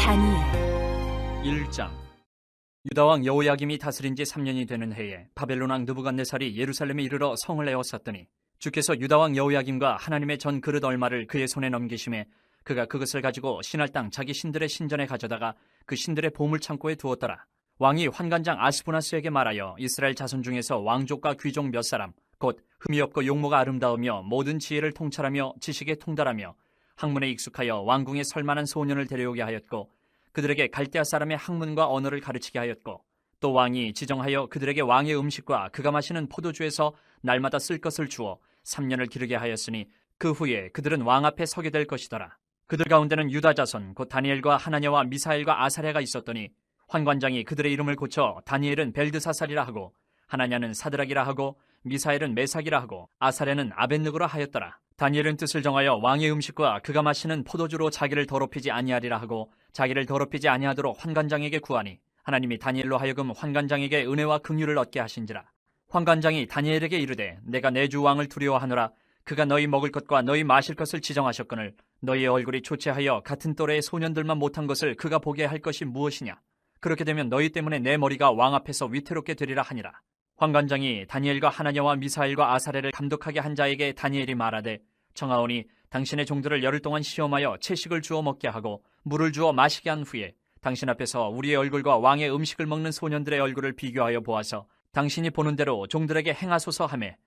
다니엘 1장. 유다 왕 여호야김이 다스린 지 3년이 되는 해에 바벨론 왕 느부갓네살이 예루살렘에 이르러 성을 에워쌌더니 주께서 유다 왕 여호야김과 하나님의 전 그릇 얼마를 그의 손에 넘기심에 그가 그것을 가지고 신할 땅 자기 신들의 신전에 가져다가 그 신들의 보물 창고에 두었더라. 왕이 환관장 아스부나스에게 말하여 이스라엘 자손 중에서 왕족과 귀족 몇 사람 곧 흠이 없고 용모가 아름다우며 모든 지혜를 통찰하며 지식에 통달하며 학문에 익숙하여 왕궁에 설만한 소년을 데려오게 하였고 그들에게 갈대아 사람의 학문과 언어를 가르치게 하였고 또 왕이 지정하여 그들에게 왕의 음식과 그가 마시는 포도주에서 날마다 쓸 것을 주어 3년을 기르게 하였으니 그 후에 그들은 왕 앞에 서게 될 것이더라. 그들 가운데는 유다 자손 곧 다니엘과 하나냐와 미사엘과 아사랴가 있었더니 환관장이 그들의 이름을 고쳐 다니엘은 벨드사살이라 하고 하나냐는 사드락이라 하고 미사엘은 메삭이라 하고 아사랴는 아벳느고라 하였더라. 다니엘은 뜻을 정하여 왕의 음식과 그가 마시는 포도주로 자기를 더럽히지 아니하리라 하고 자기를 더럽히지 아니하도록 환관장에게 구하니 하나님이 다니엘로 하여금 환관장에게 은혜와 긍휼을 얻게 하신지라. 환관장이 다니엘에게 이르되 내가 내 주 왕을 두려워하노라. 그가 너희 먹을 것과 너희 마실 것을 지정하셨거늘 너희의 얼굴이 초췌하여 같은 또래의 소년들만 못한 것을 그가 보게 할 것이 무엇이냐. 그렇게 되면 너희 때문에 내 머리가 왕 앞에서 위태롭게 되리라 하니라. 환관장이 다니엘과 하나냐와 미사엘과 아사랴를 감독하게 한 자에게 다니엘이 말하되 청하오니 당신의 종들을 열흘 동안 시험하여 채식을 주어 먹게 하고 물을 주어 마시게 한 후에 당신 앞에서 우리의 얼굴과 왕의 음식을 먹는 소년들의 얼굴을 비교하여 보아서 당신이 보는 대로 종들에게 행하소서 하매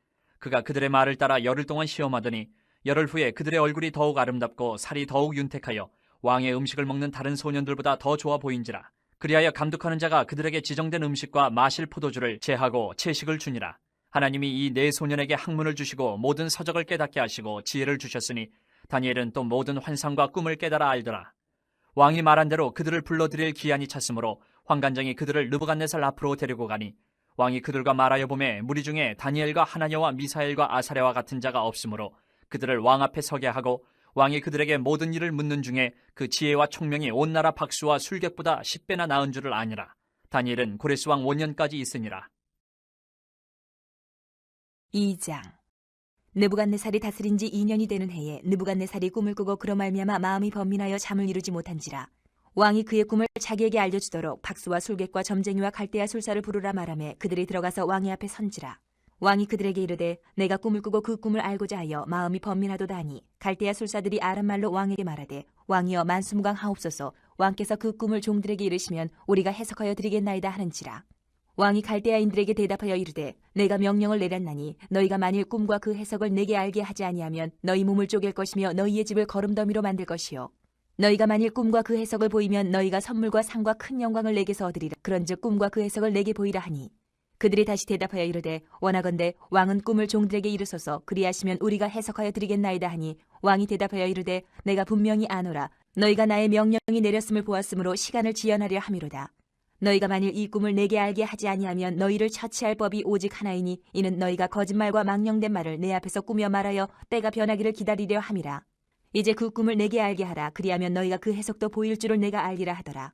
그가 그들의 말을 따라 열흘 동안 시험하더니 열흘 후에 그들의 얼굴이 더욱 아름답고 살이 더욱 윤택하여 왕의 음식을 먹는 다른 소년들보다 더 좋아 보인지라. 그리하여 감독하는 자가 그들에게 지정된 음식과 마실 포도주를 제하고 채식을 주니라. 하나님이 이 네 소년에게 학문을 주시고 모든 서적을 깨닫게 하시고 지혜를 주셨으니 다니엘은 또 모든 환상과 꿈을 깨달아 알더라. 왕이 말한 대로 그들을 불러들일 기한이 찼으므로 환관장이 그들을 느부갓네살 앞으로 데리고 가니 왕이 그들과 말하여 보매 무리 중에 다니엘과 하나냐와 미사엘과 아사랴와 같은 자가 없으므로 그들을 왕 앞에 서게 하고 왕이 그들에게 모든 일을 묻는 중에 그 지혜와 총명이 온 나라 박수와 술객보다 10배나 나은 줄을 아니라. 다니엘은 고레스 왕 5년까지 있으니라. 2장. 느부갓네살이 다스린 지 2년이 되는 해에 느부갓네살이 꿈을 꾸고 그로 말미암아 마음이 번민하여 잠을 이루지 못한지라. 왕이 그의 꿈을 자기에게 알려주도록 박수와 술객과 점쟁이와 갈대아 술사를 부르라 말하매 그들이 들어가서 왕의 앞에 선지라. 왕이 그들에게 이르되 내가 꿈을 꾸고 그 꿈을 알고자 하여 마음이 번민하도다 하니 갈대아 술사들이 아람말로 왕에게 말하되 왕이여 만수무강하옵소서. 왕께서 그 꿈을 종들에게 이르시면 우리가 해석하여 드리겠나이다 하는지라. 왕이 갈대아인들에게 대답하여 이르되 내가 명령을 내렸나니 너희가 만일 꿈과 그 해석을 내게 알게 하지 아니하면 너희 몸을 쪼갤 것이며 너희의 집을 거름더미로 만들 것이요 너희가 만일 꿈과 그 해석을 보이면 너희가 선물과 상과 큰 영광을 내게서 얻으리라. 그런즉 꿈과 그 해석을 내게 보이라 하니 그들이 다시 대답하여 이르되 원하건대 왕은 꿈을 종들에게 이르소서. 그리하시면 우리가 해석하여 드리겠나이다 하니 왕이 대답하여 이르되 내가 분명히 아노라. 너희가 나의 명령이 내렸음을 보았으므로 시간을 지연하려 함이로다. 너희가 만일 이 꿈을 내게 알게 하지 아니하면 너희를 처치할 법이 오직 하나이니 이는 너희가 거짓말과 망령된 말을 내 앞에서 꾸며 말하여 때가 변하기를 기다리려 함이라. 이제 그 꿈을 내게 알게 하라. 그리하면 너희가 그 해석도 보일 줄을 내가 알리라 하더라.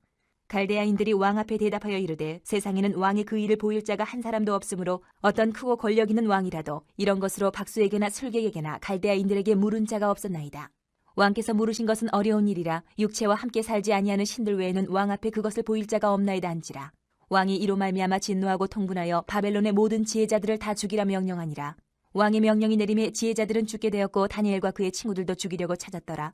갈대아인들이 왕 앞에 대답하여 이르되 세상에는 왕의 그 일을 보일 자가 한 사람도 없으므로 어떤 크고 권력 있는 왕이라도 이런 것으로 박수에게나 술객에게나 갈대아인들에게 물은 자가 없었나이다. 왕께서 물으신 것은 어려운 일이라 육체와 함께 살지 아니하는 신들 외에는 왕 앞에 그것을 보일 자가 없나이다 한지라. 왕이 이로 말미암아 진노하고 통분하여 바벨론의 모든 지혜자들을 다 죽이라 명령하니라. 왕의 명령이 내림에 지혜자들은 죽게 되었고 다니엘과 그의 친구들도 죽이려고 찾았더라.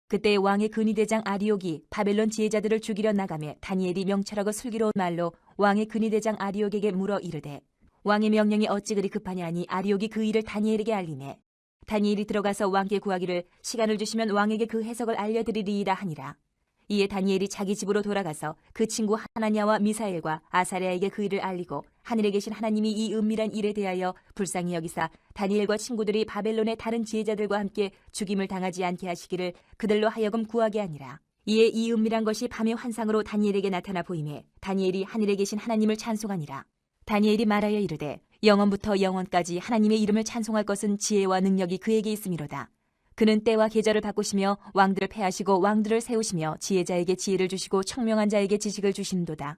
그때 왕의 근위대장 아리옥이 바벨론 지혜자들을 죽이려 나가매 다니엘이 명철하고 슬기로운 말로 왕의 근위대장 아리옥에게 물어 이르되 왕의 명령이 어찌 그리 급하냐 하니 아리옥이 그 일을 다니엘에게 알리매 다니엘이 들어가서 왕께 구하기를 시간을 주시면 왕에게 그 해석을 알려드리리이다 하니라. 이에 다니엘이 자기 집으로 돌아가서 그 친구 하나냐와 미사엘과 아사랴에게 그 일을 알리고 하늘에 계신 하나님이 이 은밀한 일에 대하여 불쌍히 여기사 다니엘과 친구들이 바벨론의 다른 지혜자들과 함께 죽임을 당하지 않게 하시기를 그들로 하여금 구하게 하니라. 이에 이 은밀한 것이 밤의 환상으로 다니엘에게 나타나 보이매 다니엘이 하늘에 계신 하나님을 찬송하니라. 다니엘이 말하여 이르되 영원부터 영원까지 하나님의 이름을 찬송할 것은 지혜와 능력이 그에게 있음이로다. 그는 때와 계절을 바꾸시며 왕들을 패하시고 왕들을 세우시며 지혜자에게 지혜를 주시고 청명한 자에게 지식을 주신도다.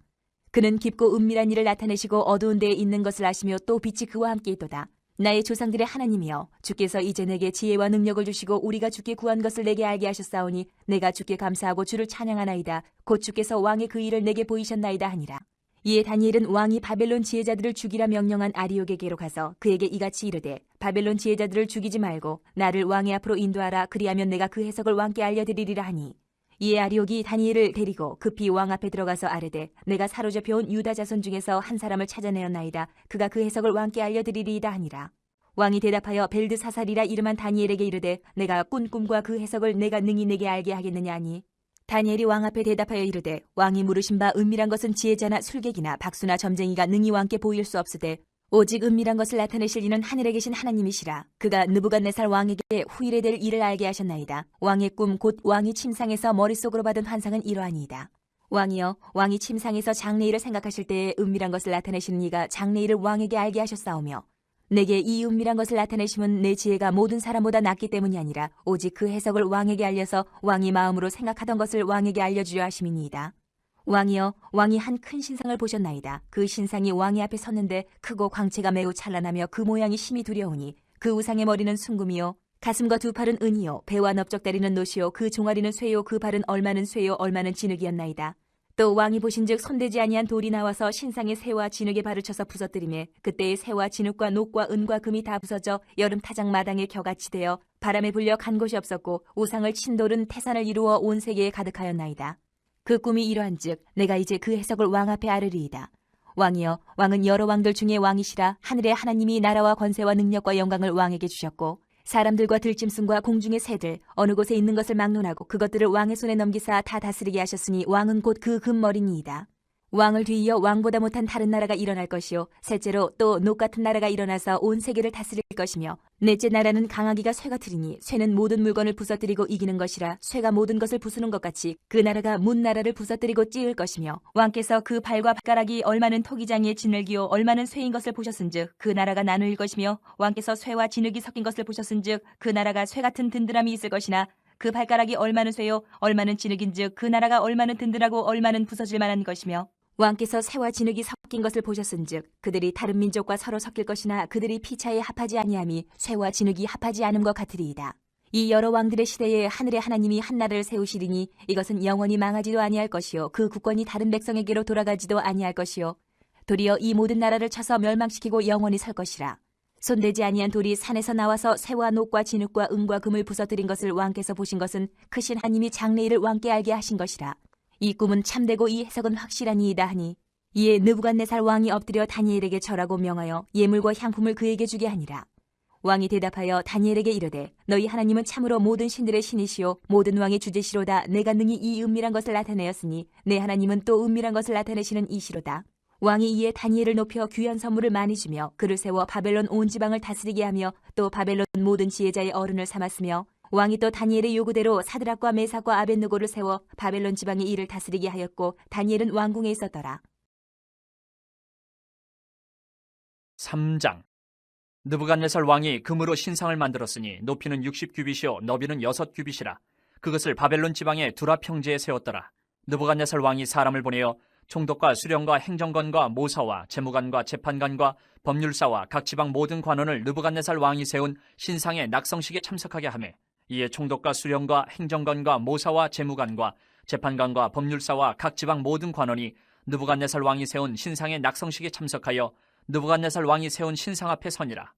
그는 깊고 은밀한 일을 나타내시고 어두운 데에 있는 것을 아시며 또 빛이 그와 함께 있도다. 나의 조상들의 하나님이여, 주께서 이제 내게 지혜와 능력을 주시고 우리가 주께 구한 것을 내게 알게 하셨사오니 내가 주께 감사하고 주를 찬양하나이다. 곧 주께서 왕의 그 일을 내게 보이셨나이다 하니라. 이에 다니엘은 왕이 바벨론 지혜자들을 죽이라 명령한 아리옥에게로 가서 그에게 이같이 이르되, 바벨론 지혜자들을 죽이지 말고 나를 왕의 앞으로 인도하라. 그리하면 내가 그 해석을 왕께 알려드리리라 하니, 이에 아리옥이 다니엘을 데리고 급히 왕 앞에 들어가서 아뢰되, 내가 사로잡혀온 유다 자손 중에서 한 사람을 찾아내었나이다. 그가 그 해석을 왕께 알려드리리이다 하니라. 왕이 대답하여 벨드사살이라 이름한 다니엘에게 이르되, 내가 꾼 꿈과 그 해석을 내가 능히 내게 알게 하겠느냐 하니, 다니엘이 왕 앞에 대답하여 이르되, 왕이 물으신 바 은밀한 것은 지혜자나 술객이나 박수나 점쟁이가 능히 왕께 보일 수 없으되 오직 은밀한 것을 나타내실 이는 하늘에 계신 하나님이시라. 그가 느부갓네살 왕에게 후일에 될 일을 알게 하셨나이다. 왕의 꿈 곧 왕이 침상에서 머릿속으로 받은 환상은 이러하니이다. 왕이여, 왕이 침상에서 장래일을 생각하실 때에 은밀한 것을 나타내시는 이가 장래일을 왕에게 알게 하셨사오며, 내게 이 은밀한 것을 나타내심은 내 지혜가 모든 사람보다 낫기 때문이 아니라 오직 그 해석을 왕에게 알려서 왕이 마음으로 생각하던 것을 왕에게 알려주려 하심이니이다. 왕이여, 왕이 한 큰 신상을 보셨나이다. 그 신상이 왕의 앞에 섰는데 크고 광채가 매우 찬란하며 그 모양이 심히 두려우니 그 우상의 머리는 순금이요 가슴과 두 팔은 은이요 배와 넓적다리는 노시요 그 종아리는 쇠요 그 발은 얼마는 쇠요 얼마는 진흙이었나이다. 또 왕이 보신즉 손대지 아니한 돌이 나와서 신상의 새와 진흙에 발을 쳐서 부서뜨리매 그때의 새와 진흙과 녹과 은과 금이 다 부서져 여름 타작 마당에 겨같이 되어 바람에 불려 간 곳이 없었고 우상을 친 돌은 태산을 이루어 온 세계에 가득하였나이다. 그 꿈이 이러한즉 내가 이제 그 해석을 왕 앞에 아뢰리이다. 왕이여, 왕은 여러 왕들 중에 왕이시라. 하늘의 하나님이 나라와 권세와 능력과 영광을 왕에게 주셨고 사람들과 들짐승과 공중의 새들 어느 곳에 있는 것을 막론하고 그것들을 왕의 손에 넘기사 다 다스리게 하셨으니 왕은 곧 그 금머리니이다. 왕을 뒤이어 왕보다 못한 다른 나라가 일어날 것이요 셋째로 또 녹 같은 나라가 일어나서 온 세계를 다스릴 것이며 넷째 나라는 강하기가 쇠 같으리니 쇠는 모든 물건을 부서뜨리고 이기는 것이라 쇠가 모든 것을 부수는 것 같이 그 나라가 문 나라를 부서뜨리고 찌을 것이며 왕께서 그 발과 발가락이 얼마는 토기장이의 진흙이요 얼마는 쇠인 것을 보셨은즉 그 나라가 나누일 것이며 왕께서 쇠와 진흙이 섞인 것을 보셨은즉 그 나라가 쇠 같은 든든함이 있을 것이나 그 발가락이 얼마는 쇠요 얼마는 진흙인즉 그 나라가 얼마는 든든하고 얼마는 부서질 만한 것이며 왕께서 새와 진흙이 섞인 것을 보셨은즉 그들이 다른 민족과 서로 섞일 것이나 그들이 피차에 합하지 아니함이 쇠와 진흙이 합하지 않음과 같으리이다. 이 여러 왕들의 시대에 하늘의 하나님이 한 나라를 세우시리니 이것은 영원히 망하지도 아니할 것이요 그 국권이 다른 백성에게로 돌아가지도 아니할 것이요 도리어 이 모든 나라를 쳐서 멸망시키고 영원히 설 것이라. 손대지 아니한 돌이 산에서 나와서 새와 녹과 진흙과 은과 금을 부서뜨린 것을 왕께서 보신 것은 크신 하나님이 장래일을 왕께 알게 하신 것이라. 이 꿈은 참되고 이 해석은 확실하니이다 하니 이에 느부갓네살 왕이 엎드려 다니엘에게 절하고 명하여 예물과 향품을 그에게 주게 하니라. 왕이 대답하여 다니엘에게 이르되 너희 하나님은 참으로 모든 신들의 신이시요 모든 왕의 주제시로다. 내가 능히 이 은밀한 것을 나타내었으니 내 하나님은 또 은밀한 것을 나타내시는 이시로다. 왕이 이에 다니엘을 높여 귀한 선물을 많이 주며 그를 세워 바벨론 온 지방을 다스리게 하며 또 바벨론 모든 지혜자의 어른을 삼았으며 왕이 또 다니엘의 요구대로 사드락과 메삭과 아벳느고를 세워 바벨론 지방의 일을 다스리게 하였고 다니엘은 왕궁에 있었더라. 3장. 느부갓네살 왕이 금으로 신상을 만들었으니 높이는 60규빗이요 너비는 6규빗이라. 그것을 바벨론 지방의 두라 평지에 세웠더라. 느부갓네살 왕이 사람을 보내어 총독과 수령과 행정관과 모사와 재무관과 재판관과 법률사와 각 지방 모든 관원을 느부갓네살 왕이 세운 신상의 낙성식에 참석하게 하매 이에 총독과 수령과 행정관과 모사와 재무관과 재판관과 법률사와 각 지방 모든 관원이 느부갓네살 왕이 세운 신상의 낙성식에 참석하여 느부갓네살 왕이 세운 신상 앞에 서니라.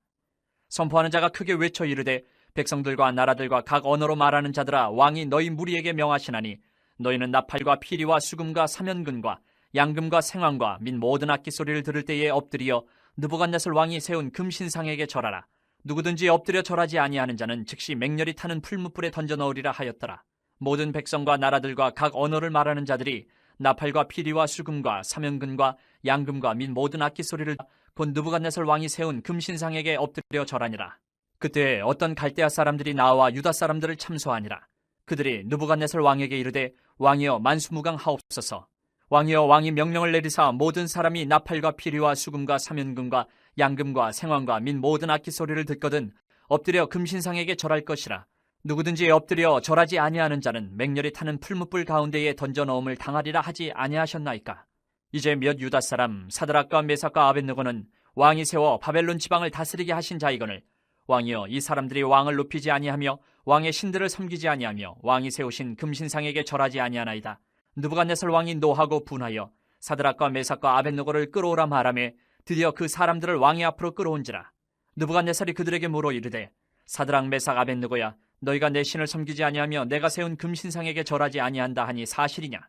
선포하는 자가 크게 외쳐 이르되 백성들과 나라들과 각 언어로 말하는 자들아 왕이 너희 무리에게 명하시나니 너희는 나팔과 피리와 수금과 사면근과 양금과 생황과 및 모든 악기 소리를 들을 때에 엎드려 느부갓네살 왕이 세운 금신상에게 절하라. 누구든지 엎드려 절하지 아니하는 자는 즉시 맹렬히 타는 풀무불에 던져 넣으리라 하였더라. 모든 백성과 나라들과 각 언어를 말하는 자들이 나팔과 피리와 수금과 사면근과 양금과 및 모든 악기 소리를 곧 느부갓네살 왕이 세운 금신상에게 엎드려 절하니라. 그때 어떤 갈대아 사람들이 나와 유다 사람들을 참소하니라. 그들이 느부갓네살 왕에게 이르되 왕이여 만수무강하옵소서. 왕이여 왕이 명령을 내리사 모든 사람이 나팔과 피리와 수금과 사면금과 양금과 생황과 및 모든 악기 소리를 듣거든 엎드려 금신상에게 절할 것이라. 누구든지 엎드려 절하지 아니하는 자는 맹렬히 타는 풀무불 가운데에 던져 넣음을 당하리라 하지 아니하셨나이까. 이제 몇 유다 사람 사드락과 메삭과 아벳느고는 왕이 세워 바벨론 지방을 다스리게 하신 자이거늘 왕이여 이 사람들이 왕을 높이지 아니하며 왕의 신들을 섬기지 아니하며 왕이 세우신 금신상에게 절하지 아니하나이다. 느부갓네살 왕이 노하고 분하여 사드락과 메삭과 아벳느고를 끌어오라 말하매 드디어 그 사람들을 왕의 앞으로 끌어온지라. 느부갓네살이 그들에게 물어 이르되 사드락 메삭 아벳느고야 너희가 내 신을 섬기지 아니하며 내가 세운 금신상에게 절하지 아니한다 하니 사실이냐?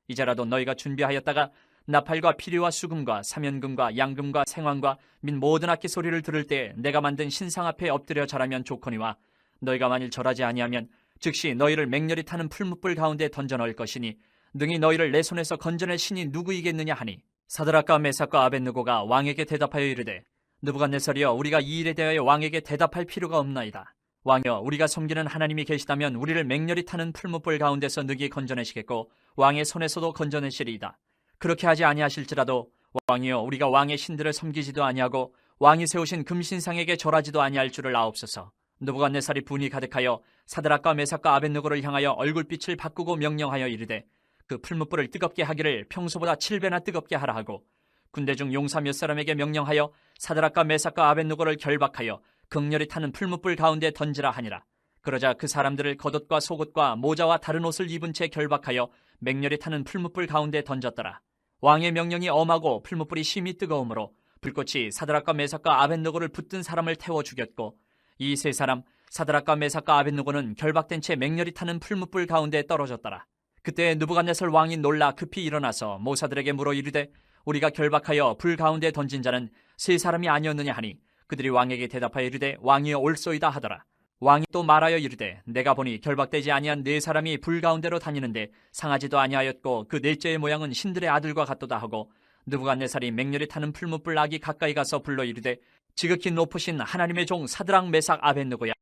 이제라도 너희가 준비하였다가 나팔과 피리와 수금과 사면금과 양금과 생황과 및 모든 악기 소리를 들을 때 내가 만든 신상 앞에 엎드려 절하면 좋거니와 너희가 만일 절하지 아니하면 즉시 너희를 맹렬히 타는 풀무불 가운데 던져 넣을 것이니 능히 너희를 내 손에서 건져낼 신이 누구이겠느냐 하니 사드락과 메삭과 아벳느고가 왕에게 대답하여 이르되 느부갓네살이여 우리가 이 일에 대하여 왕에게 대답할 필요가 없나이다. 왕이여 우리가 섬기는 하나님이 계시다면 우리를 맹렬히 타는 풀무불 가운데서 능히 건져내시겠고 왕의 손에서도 건져내시리이다. 그렇게 하지 아니하실지라도 왕이여 우리가 왕의 신들을 섬기지도 아니하고 왕이 세우신 금신상에게 절하지도 아니할 줄을 아옵소서. 느부갓네살이 분이 가득하여 사드락과 메삭과 아벳느고를 향하여 얼굴빛을 바꾸고 명령하여 이르되 그 풀무불을 뜨겁게 하기를 평소보다 7배나 뜨겁게 하라 하고 군대 중 용사 몇 사람에게 명령하여 사드락과 메삭과 아벳느고를 결박하여 극렬히 타는 풀무불 가운데 던지라 하니라. 그러자 그 사람들을 겉옷과 속옷과 모자와 다른 옷을 입은 채 결박하여 맹렬히 타는 풀무불 가운데 던졌더라. 왕의 명령이 엄하고 풀무불이 심히 뜨거우므로 불꽃이 사드락과 메삭과 아벳느고를 붙든 사람을 태워 죽였고 이 세 사람 사드락과 메삭과 아벳느고는 결박된 채 맹렬히 타는 풀무불 가운데 떨어졌더라. 그때 느부갓네살 왕이 놀라 급히 일어나서 모사들에게 물어 이르되 우리가 결박하여 불 가운데 던진 자는 세 사람이 아니었느냐 하니 그들이 왕에게 대답하여 이르되 왕이여 옳소이다 하더라. 왕이 또 말하여 이르되 내가 보니 결박되지 아니한 네 사람이 불 가운데로 다니는데 상하지도 아니하였고 그 넷째의 모양은 신들의 아들과 같도다 하고 느부갓네살이 맹렬히 타는 풀무불 악이 가까이 가서 불러 이르되 지극히 높으신 하나님의 종 사드락 메삭 아벳느고야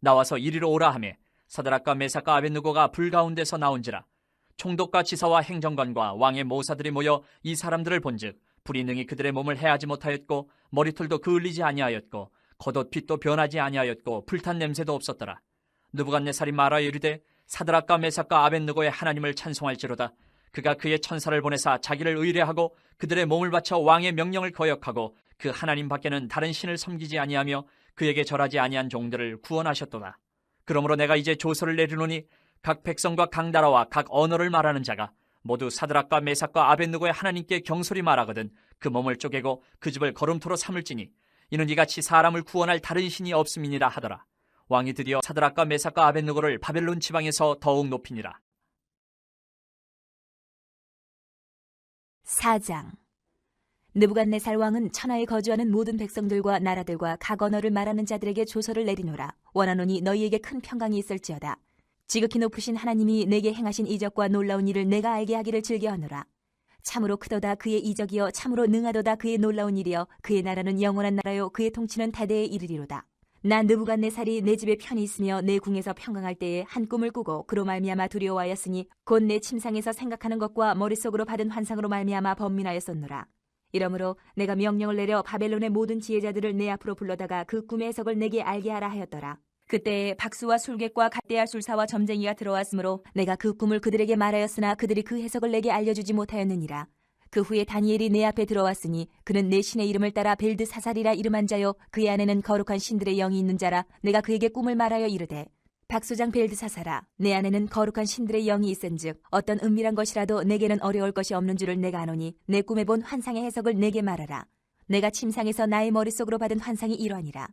나와서 이리로 오라 하매 사드락과 메삭과 아벳느고가 불 가운데서 나온지라. 총독과 지사와 행정관과 왕의 모사들이 모여 이 사람들을 본즉 불이 능히 그들의 몸을 해하지 못하였고 머리털도 그을리지 아니하였고 겉옷 빛도 변하지 아니하였고 불탄 냄새도 없었더라. 느부갓네살이 말하여 이르되 사드락과 메삭과 아벳느고의 하나님을 찬송할지로다. 그가 그의 천사를 보내사 자기를 의뢰하고 그들의 몸을 바쳐 왕의 명령을 거역하고 그 하나님 밖에는 다른 신을 섬기지 아니하며 그에게 절하지 아니한 종들을 구원하셨도다. 그러므로 내가 이제 조서를 내리노니 각 백성과 각 나라와 각 언어를 말하는 자가 모두 사드락과 메삭과 아벳느고의 하나님께 경솔히 말하거든 그 몸을 쪼개고 그 집을 거름토로 삼을지니 이는 이같이 사람을 구원할 다른 신이 없음이니라 하더라. 왕이 드디어 사드락과 메삭과 아벳느고를 바벨론 지방에서 더욱 높이니라. 4장. 느부갓네살 왕은 천하에 거주하는 모든 백성들과 나라들과 각 언어를 말하는 자들에게 조서를 내리노라. 원하노니 너희에게 큰 평강이 있을지어다. 지극히 높으신 하나님이 내게 행하신 이적과 놀라운 일을 내가 알게 하기를 즐겨하노라. 참으로 크도다 그의 이적이여 참으로 능하도다 그의 놀라운 일이여 그의 나라는 영원한 나라요 그의 통치는 대대에 이르리로다. 나 느부갓네살이 내 집에 편히 있으며 내 궁에서 평강할 때에 한 꿈을 꾸고 그로 말미암아 두려워하였으니 곧 내 침상에서 생각하는 것과 머릿속으로 받은 환상으로 말미암아 번민하였었노라. 이러므로 내가 명령을 내려 바벨론의 모든 지혜자들을 내 앞으로 불러다가 그 꿈의 해석을 내게 알게 하라 하였더라. 그때 박수와 술객과 갈대아 술사와 점쟁이가 들어왔으므로 내가 그 꿈을 그들에게 말하였으나 그들이 그 해석을 내게 알려주지 못하였느니라. 그 후에 다니엘이 내 앞에 들어왔으니 그는 내 신의 이름을 따라 벨드사살이라 이름한 자요 그의 안에는 거룩한 신들의 영이 있는 자라. 내가 그에게 꿈을 말하여 이르되 박수장 벨드사살아 내 안에는 거룩한 신들의 영이 있은즉 어떤 은밀한 것이라도 내게는 어려울 것이 없는 줄을 내가 아노니 내 꿈에 본 환상의 해석을 내게 말하라. 내가 침상에서 나의 머릿속으로 받은 환상이 이러하니라.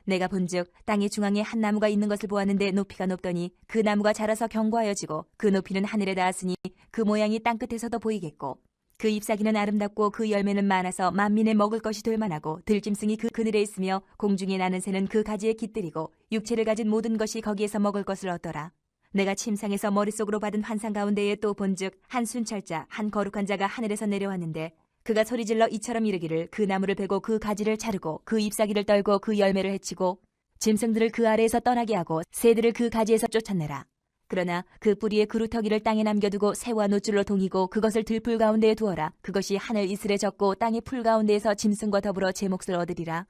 내가 본즉 땅의 중앙에 한 나무가 있는 것을 보았는데 높이가 높더니 그 나무가 자라서 견고하여지고 그 높이는 하늘에 닿았으니 그 모양이 땅끝에서도 보이겠고 그 잎사귀는 아름답고 그 열매는 많아서 만민의 먹을 것이 될 만하고 들짐승이 그 그늘에 있으며 공중에 나는 새는 그 가지에 깃들이고 육체를 가진 모든 것이 거기에서 먹을 것을 얻더라. 내가 침상에서 머릿속으로 받은 환상 가운데에 또 본즉 한 순찰자 한 거룩한 자가 하늘에서 내려왔는데 그가 소리질러 이처럼 이르기를 그 나무를 베고 그 가지를 자르고 그 잎사귀를 떨고 그 열매를 해치고 짐승들을 그 아래에서 떠나게 하고 새들을 그 가지에서 쫓아내라. 그러나 그 뿌리의 그루터기를 땅에 남겨두고 새와 노줄로 동이고 그것을 들풀 가운데에 두어라. 그것이 하늘 이슬에 젖고 땅의 풀 가운데에서 짐승과 더불어 제 몫을 얻으리라.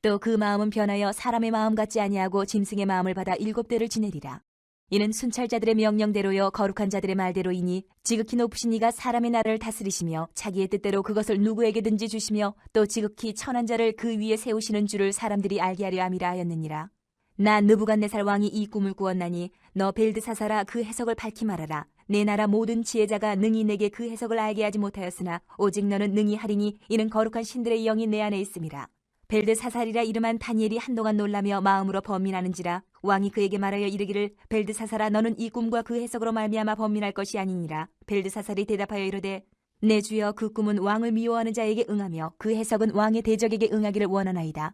또 그 마음은 변하여 사람의 마음 같지 아니하고 짐승의 마음을 받아 7대를 지내리라. 이는 순찰자들의 명령대로요 거룩한 자들의 말대로이니 지극히 높으신 이가 사람의 나라를 다스리시며 자기의 뜻대로 그것을 누구에게든지 주시며 또 지극히 천한 자를 그 위에 세우시는 줄을 사람들이 알게 하려 함이라 하였느니라. 나 느부갓네살 왕이 이 꿈을 꾸었나니 너 벨드사사라 그 해석을 밝히 말하라. 내 나라 모든 지혜자가 능히 내게 그 해석을 알게 하지 못하였으나 오직 너는 능히 하리니 이는 거룩한 신들의 영이 내 안에 있음이라. 벨드사살이라 이름한 다니엘이 한동안 놀라며 마음으로 번민하는지라. 왕이 그에게 말하여 이르기를 벨드사살아 너는 이 꿈과 그 해석으로 말미암아 번민할 것이 아니니라. 벨드사살이 대답하여 이르되 내 주여 그 꿈은 왕을 미워하는 자에게 응하며 그 해석은 왕의 대적에게 응하기를 원하나이다.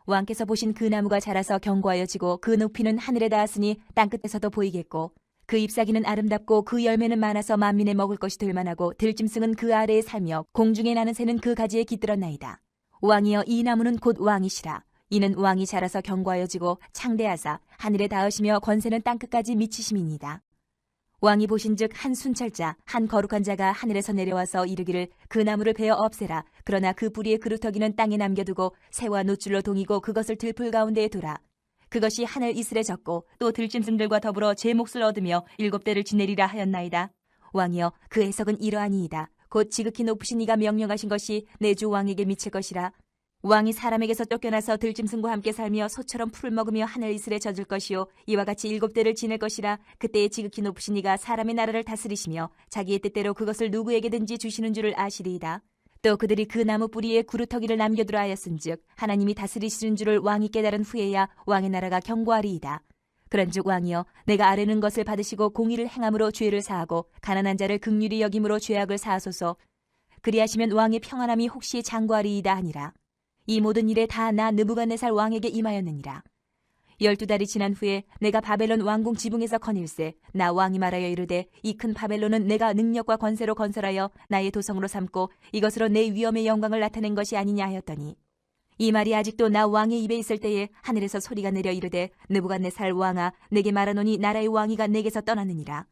왕께서 보신 그 나무가 자라서 견고하여 지고 그 높이는 하늘에 닿았으니 땅끝에서도 보이겠고 그 잎사귀는 아름답고 그 열매는 많아서 만민에 먹을 것이 될 만하고 들짐승은 그 아래에 살며 공중에 나는 새는 그 가지에 깃들었나이다. 왕이여 이 나무는 곧 왕이시라. 이는 왕이 자라서 견고하여지고 창대하사 하늘에 닿으시며 권세는 땅끝까지 미치심이니이다. 왕이 보신즉 한 순찰자 한 거룩한 자가 하늘에서 내려와서 이르기를 그 나무를 베어 없애라. 그러나 그 뿌리의 그루터기는 땅에 남겨두고 새와 노줄로 동이고 그것을 들풀 가운데에 두라. 그것이 하늘 이슬에 젖고 또 들짐승들과 더불어 제 몫을 얻으며 7대를 지내리라 하였나이다. 왕이여 그 해석은 이러하니이다. 곧 지극히 높으신 이가 명령하신 것이 내 주 왕에게 미칠 것이라. 왕이 사람에게서 쫓겨나서 들짐승과 함께 살며 소처럼 풀을 먹으며 하늘 이슬에 젖을 것이요 이와 같이 7대를 지낼 것이라. 그때에 지극히 높으신 이가 사람의 나라를 다스리시며 자기의 뜻대로 그것을 누구에게든지 주시는 줄을 아시리이다. 또 그들이 그 나무 뿌리에 구루터기를 남겨두라 하였은즉 하나님이 다스리시는 줄을 왕이 깨달은 후에야 왕의 나라가 견고하리이다. 그런즉 왕이여 내가 아뢰는 것을 받으시고 공의를 행함으로 죄를 사하고 가난한 자를 긍휼히 여김으로 죄악을 사하소서. 그리하시면 왕의 평안함이 혹시 장구하리이다 하니라. 이 모든 일에 다 나 느부갓네살 왕에게 임하였느니라. 12달이 지난 후에 내가 바벨론 왕궁 지붕에서 거닐세 나 왕이 말하여 이르되 이 큰 바벨론은 내가 능력과 권세로 건설하여 나의 도성으로 삼고 이것으로 내 위엄의 영광을 나타낸 것이 아니냐 하였더니 이 말이 아직도 나 왕의 입에 있을 때에 하늘에서 소리가 내려 이르되 느부갓네살 왕아 내게 말하노니 나라의 왕위가 내게서 떠났느니라.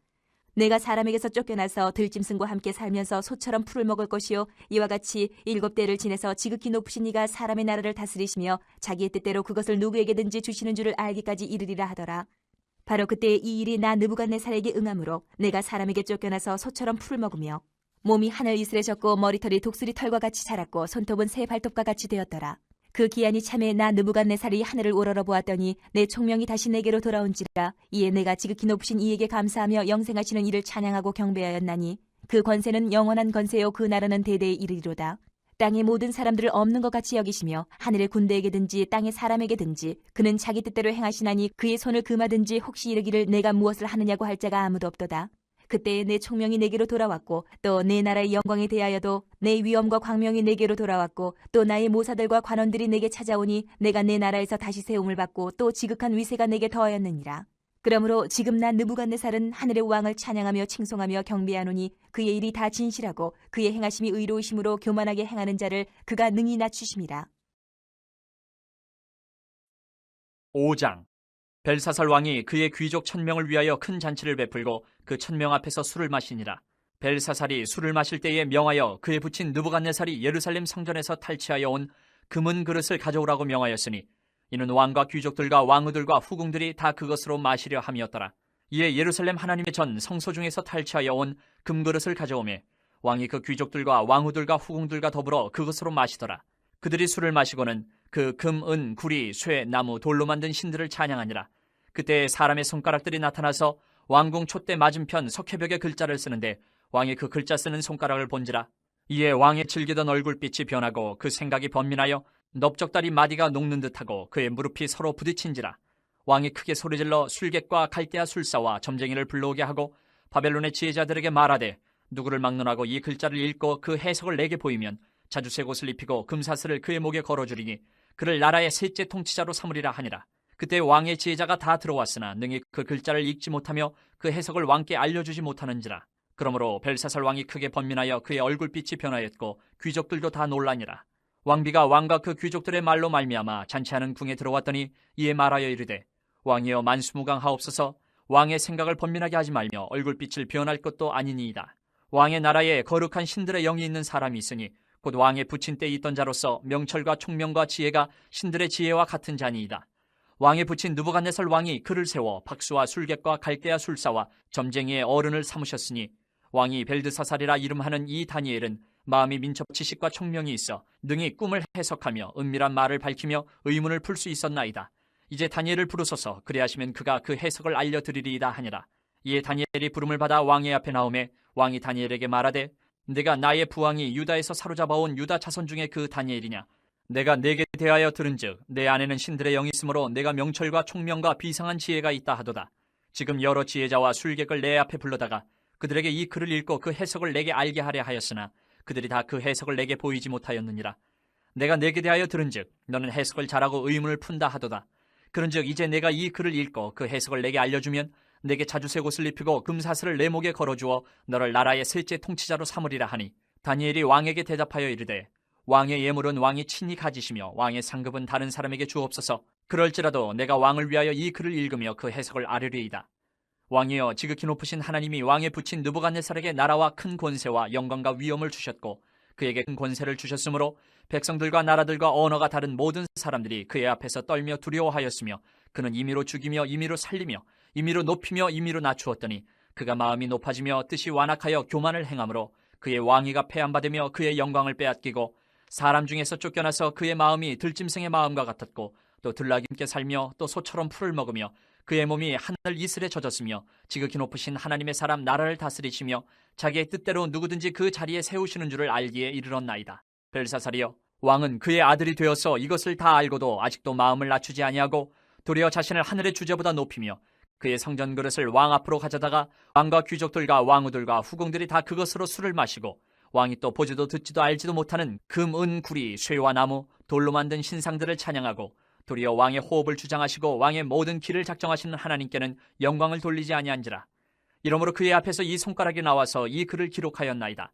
내가 사람에게서 쫓겨나서 들짐승과 함께 살면서 소처럼 풀을 먹을 것이요 이와 같이 7대를 지내서 지극히 높으신 이가 사람의 나라를 다스리시며 자기의 뜻대로 그것을 누구에게든지 주시는 줄을 알기까지 이르리라 하더라. 바로 그때 이 일이 나 느부갓네살에게 응함으로 내가 사람에게 쫓겨나서 소처럼 풀을 먹으며 몸이 하늘 이슬에 젖고 머리털이 독수리 털과 같이 자랐고 손톱은 새 발톱과 같이 되었더라. 그 기한이 참에 나 느부갓네살이 하늘을 우러러 보았더니 내 총명이 다시 내게로 돌아온지라. 이에 내가 지극히 높으신 이에게 감사하며 영생하시는 이를 찬양하고 경배하였나니 그 권세는 영원한 권세요 그 나라는 대대에 이르리로다. 땅의 모든 사람들을 없는 것 같이 여기시며 하늘의 군대에게든지 땅의 사람에게든지 그는 자기 뜻대로 행하시나니 그의 손을 금하든지 혹시 이르기를 내가 무엇을 하느냐고 할 자가 아무도 없도다. 그때에 내 총명이 내게로 돌아왔고 또 내 나라의 영광에 대하여도 내 위엄과 광명이 내게로 돌아왔고 또 나의 모사들과 관원들이 내게 찾아오니 내가 내 나라에서 다시 세움을 받고 또 지극한 위세가 내게 더하였느니라. 그러므로 지금 나 느부갓네살은 하늘의 왕을 찬양하며 칭송하며 경배하노니 그의 일이 다 진실하고 그의 행하심이 의로우심으로 교만하게 행하는 자를 그가 능히 낮추심이라. 5장. 벨사살 왕이 그의 귀족 1000명을 위하여 큰 잔치를 베풀고 그 1000명 앞에서 술을 마시니라. 벨사살이 술을 마실 때에 명하여 그의 부친 느부갓네살이 예루살렘 성전에서 탈취하여 온 금은 그릇을 가져오라고 명하였으니 이는 왕과 귀족들과 왕후들과 후궁들이 다 그것으로 마시려 함이었더라. 이에 예루살렘 하나님의 전 성소 중에서 탈취하여 온 금그릇을 가져오매 왕이 그 귀족들과 왕후들과 후궁들과 더불어 그것으로 마시더라. 그들이 술을 마시고는 그 금, 은, 구리, 쇠, 나무, 돌로 만든 신들을 찬양하니라. 그때 사람의 손가락들이 나타나서 왕궁 촛대 맞은편 석회벽에 글자를 쓰는데 왕이 그 글자 쓰는 손가락을 본지라. 이에 왕의 즐기던 얼굴빛이 변하고 그 생각이 번민하여 넓적다리 마디가 녹는 듯하고 그의 무릎이 서로 부딪힌지라. 왕이 크게 소리질러 술객과 갈대아 술사와 점쟁이를 불러오게 하고 바벨론의 지혜자들에게 말하되 누구를 막론하고 이 글자를 읽고 그 해석을 내게 보이면 자주색 옷을 입히고 금사슬을 그의 목에 걸어주리니 그를 나라의 셋째 통치자로 삼으리라 하니라. 그때 왕의 지혜자가 다 들어왔으나 능히 그 글자를 읽지 못하며 그 해석을 왕께 알려주지 못하는지라. 그러므로 벨사살 왕이 크게 번민하여 그의 얼굴빛이 변하였고 귀족들도 다 놀라니라. 왕비가 왕과 그 귀족들의 말로 말미암아 잔치하는 궁에 들어왔더니 이에 말하여 이르되 왕이여 만수무강하옵소서. 왕의 생각을 번민하게 하지 말며 얼굴빛을 변할 것도 아니니이다. 왕의 나라에 거룩한 신들의 영이 있는 사람이 있으니 곧 왕의 부친 때에 있던 자로서 명철과 총명과 지혜가 신들의 지혜와 같은 자니이다. 왕에 붙인 느부갓네살 왕이 그를 세워 박수와 술객과 갈대아 술사와 점쟁이의 어른을 삼으셨으니 왕이 벨드사살이라 이름하는 이 다니엘은 마음이 민첩 지식과 총명이 있어 능히 꿈을 해석하며 은밀한 말을 밝히며 의문을 풀 수 있었나이다. 이제 다니엘을 부르소서. 그리하시면 그가 그 해석을 알려드리리이다 하니라. 이에 다니엘이 부름을 받아 왕의 앞에 나오매 왕이 다니엘에게 말하되 내가 나의 부왕이 유다에서 사로잡아온 유다 자손 중에 그 다니엘이냐? 내가 네게 대하여 들은즉 내 안에는 신들의 영이 있으므로 내가 명철과 총명과 비상한 지혜가 있다 하도다. 지금 여러 지혜자와 술객을 내 앞에 불러다가 그들에게 이 글을 읽고 그 해석을 내게 알게 하려 하였으나 그들이 다 그 해석을 내게 보이지 못하였느니라. 내가 네게 대하여 들은즉 너는 해석을 잘하고 의문을 푼다 하도다. 그런즉 이제 내가 이 글을 읽고 그 해석을 내게 알려주면 내게 자주색 옷을 입히고 금사슬을 내 목에 걸어주어 너를 나라의 셋째 통치자로 삼으리라 하니 다니엘이 왕에게 대답하여 이르되 왕의 예물은 왕이 친히 가지시며 왕의 상급은 다른 사람에게 주옵소서. 그럴지라도 내가 왕을 위하여 이 글을 읽으며 그 해석을 아뢰리이다. 왕이여 지극히 높으신 하나님이 왕에 붙인 느부갓네살에게 나라와 큰 권세와 영광과 위엄을 주셨고 그에게 큰 권세를 주셨으므로 백성들과 나라들과 언어가 다른 모든 사람들이 그의 앞에서 떨며 두려워하였으며 그는 임의로 죽이며 임의로 살리며 임의로 높이며 임의로 낮추었더니 그가 마음이 높아지며 뜻이 완악하여 교만을 행함으로 그의 왕위가 패한받으며 그의 영광을 빼앗기고 사람 중에서 쫓겨나서 그의 마음이 들짐승의 마음과 같았고 또 들나김께 살며 또 소처럼 풀을 먹으며 그의 몸이 하늘 이슬에 젖었으며 지극히 높으신 하나님의 사람 나라를 다스리시며 자기의 뜻대로 누구든지 그 자리에 세우시는 줄을 알기에 이르렀나이다. 벨사살이여 왕은 그의 아들이 되어서 이것을 다 알고도 아직도 마음을 낮추지 아니하고 도리어 자신을 하늘의 주제보다 높이며 그의 성전 그릇을 왕 앞으로 가져다가 왕과 귀족들과 왕후들과 후궁들이 다 그것으로 술을 마시고 왕이 또 보지도 듣지도 알지도 못하는 금, 은, 구리, 쇠와 나무, 돌로 만든 신상들을 찬양하고 도리어 왕의 호흡을 주장하시고 왕의 모든 길을 작정하시는 하나님께는 영광을 돌리지 아니한지라. 이러므로 그의 앞에서 이 손가락이 나와서 이 글을 기록하였나이다.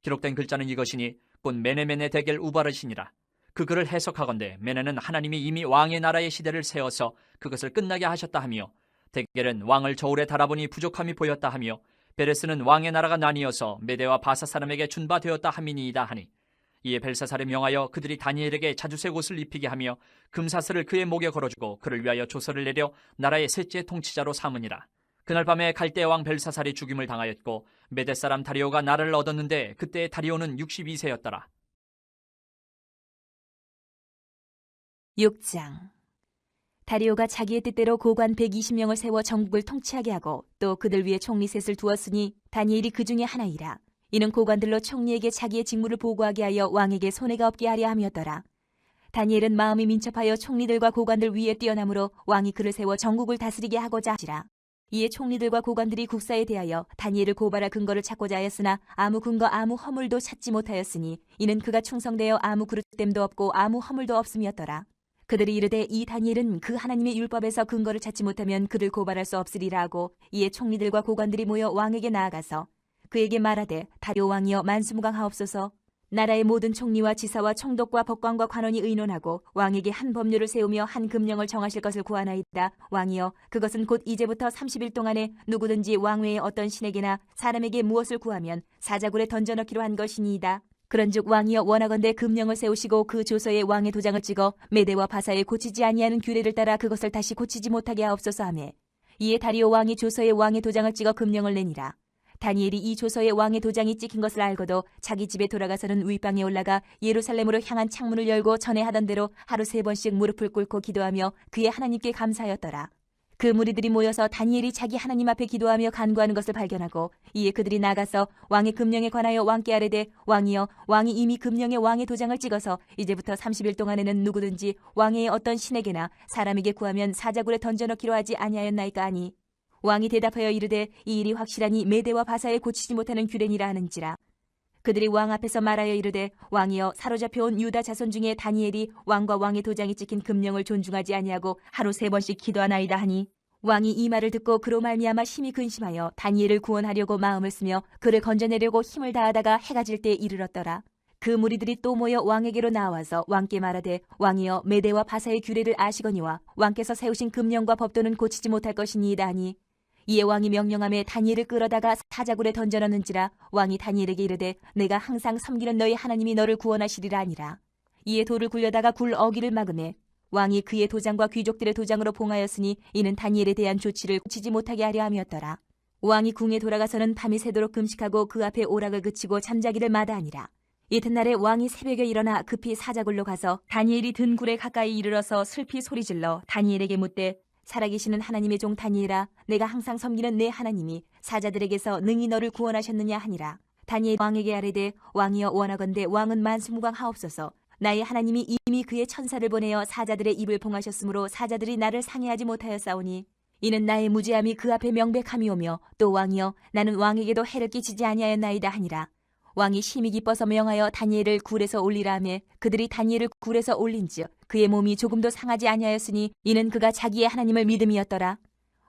기록된 글자는 이것이니 곧 메네메네 데겔 우바르시니라. 그 글을 해석하건대 메네는 하나님이 이미 왕의 나라의 시대를 세워서 그것을 끝나게 하셨다 하며 데겔은 왕을 저울에 달아보니 부족함이 보였다 하며 베레스는 왕의 나라가 나뉘어서 메대와 바사 사람에게 준바되었다 함이니이다 하니 이에 벨사살에 명하여 그들이 다니엘에게 자주색 옷을 입히게 하며 금사슬을 그의 목에 걸어주고 그를 위하여 조서를 내려 나라의 셋째 통치자로 삼으니라. 그날 밤에 갈대아 왕 벨사살이 죽임을 당하였고 메대 사람 다리오가 나라를 얻었는데 그때 다리오는 62세였더라. 6장. 다리오가 자기의 뜻대로 고관 120명을 세워 전국을 통치하게 하고 또 그들 위에 총리 셋을 두었으니 다니엘이 그 중에 하나이라. 이는 고관들로 총리에게 자기의 직무를 보고하게 하여 왕에게 손해가 없게 하려 함이었더라. 다니엘은 마음이 민첩하여 총리들과 고관들 위에 뛰어나므로 왕이 그를 세워 전국을 다스리게 하고자 하시라. 이에 총리들과 고관들이 국사에 대하여 다니엘을 고발할 근거를 찾고자 하였으나 아무 근거 아무 허물도 찾지 못하였으니 이는 그가 충성되어 아무 그릇됨도 없고 아무 허물도 없음이었더라. 그들이 이르되 이 다니엘은 그 하나님의 율법에서 근거를 찾지 못하면 그를 고발할 수 없으리라 하고 이에 총리들과 고관들이 모여 왕에게 나아가서 그에게 말하되 다리오 왕이여 만수무강하옵소서. 나라의 모든 총리와 지사와 총독과 법관과 관원이 의논하고 왕에게 한 법률을 세우며 한 금령을 정하실 것을 구하나이다. 왕이여 그것은 곧 이제부터 30일 동안에 누구든지 왕 외에 어떤 신에게나 사람에게 무엇을 구하면 사자굴에 던져넣기로 한 것이니이다. 그런즉 왕이여 원하건대 금령을 세우시고 그 조서에 왕의 도장을 찍어 메대와 바사에 고치지 아니하는 규례를 따라 그것을 다시 고치지 못하게 하옵소서 하매 이에 다리오 왕이 조서에 왕의 도장을 찍어 금령을 내니라. 다니엘이 이 조서에 왕의 도장이 찍힌 것을 알고도 자기 집에 돌아가서는 윗방에 올라가 예루살렘으로 향한 창문을 열고 전에 하던 대로 하루 3번씩 무릎을 꿇고 기도하며 그의 하나님께 감사하였더라. 그 무리들이 모여서 다니엘이 자기 하나님 앞에 기도하며 간구하는 것을 발견하고 이에 그들이 나가서 왕의 금령에 관하여 왕께 아뢰되 왕이여 왕이 이미 금령에 왕의 도장을 찍어서 이제부터 30일 동안에는 누구든지 왕의 어떤 신에게나 사람에게 구하면 사자굴에 던져넣기로 하지 아니하였나이까 하니 왕이 대답하여 이르되 이 일이 확실하니 메대와 바사에 고치지 못하는 규례니라 하는지라. 그들이 왕 앞에서 말하여 이르되 왕이여 사로잡혀온 유다 자손 중에 다니엘이 왕과 왕의 도장이 찍힌 금령을 존중하지 아니하고 하루 3번씩 기도하나이다 하니 왕이 이 말을 듣고 그로 말미암아 심히 근심하여 다니엘을 구원하려고 마음을 쓰며 그를 건져내려고 힘을 다하다가 해가 질 때에 이르렀더라. 그 무리들이 또 모여 왕에게로 나와서 왕께 말하되 왕이여 메대와 바사의 규례를 아시거니와 왕께서 세우신 금령과 법도는 고치지 못할 것이니이다 하니 이에 왕이 명령하며 다니엘을 끌어다가 사자굴에 던져넣는지라. 왕이 다니엘에게 이르되 내가 항상 섬기는 너희 하나님이 너를 구원하시리라 하니라. 이에 돌을 굴려다가 굴 어기를 막으매 왕이 그의 도장과 귀족들의 도장으로 봉하였으니 이는 다니엘에 대한 조치를 고치지 못하게 하려 함이었더라. 왕이 궁에 돌아가서는 밤이 새도록 금식하고 그 앞에 오락을 그치고 잠자기를 마다하니라. 이튿날에 왕이 새벽에 일어나 급히 사자굴로 가서 다니엘이 든 굴에 가까이 이르러서 슬피 소리질러 다니엘에게 묻되 살아계시는 하나님의 종 다니엘아, 내가 항상 섬기는 내 하나님이 사자들에게서 능히 너를 구원하셨느냐 하니라. 다니엘 왕에게 아뢰되 왕이여 원하건대 왕은 만수무강하옵소서. 나의 하나님이 이미 그의 천사를 보내어 사자들의 입을 봉하셨으므로 사자들이 나를 상해하지 못하였사오니 이는 나의 무죄함이 그 앞에 명백함이오며 또 왕이여 나는 왕에게도 해를 끼치지 아니하였나이다 하니라. 왕이 심히 기뻐서 명하여 다니엘을 굴에서 올리라 하며 그들이 다니엘을 굴에서 올린즉 그의 몸이 조금도 상하지 아니하였으니 이는 그가 자기의 하나님을 믿음이었더라.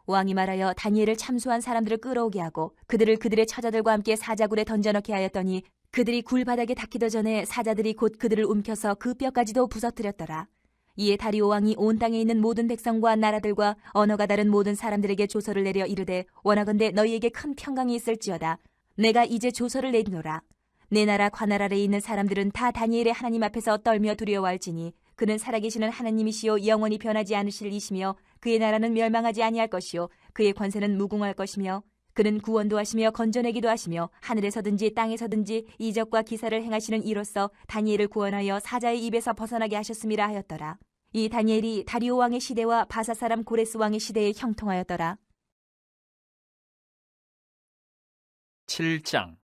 왕이 말하여 다니엘을 참수한 사람들을 끌어오게 하고 그들을 그들의 처자들과 함께 사자굴에 던져넣게 하였더니 그들이 굴 바닥에 닿기도 전에 사자들이 곧 그들을 움켜서 그 뼈까지도 부서뜨렸더라. 이에 다리오 왕이 온 땅에 있는 모든 백성과 나라들과 언어가 다른 모든 사람들에게 조서를 내려 이르되 원하건대 너희에게 큰 평강이 있을지어다. 내가 이제 조서를 내리노라. 내 나라 관할 아래에 있는 사람들은 다 다니엘의 하나님 앞에서 떨며 두려워할지니 그는 살아계시는 하나님이시요 영원히 변하지 않으실 이시며 그의 나라는 멸망하지 아니할 것이요 그의 권세는 무궁할 것이며 그는 구원도 하시며 건져내기도 하시며 하늘에서든지 땅에서든지 이적과 기사를 행하시는 이로써 다니엘을 구원하여 사자의 입에서 벗어나게 하셨음이라 하였더라. 이 다니엘이 다리오 왕의 시대와 바사 사람 고레스 왕의 시대에 형통하였더라. 7장.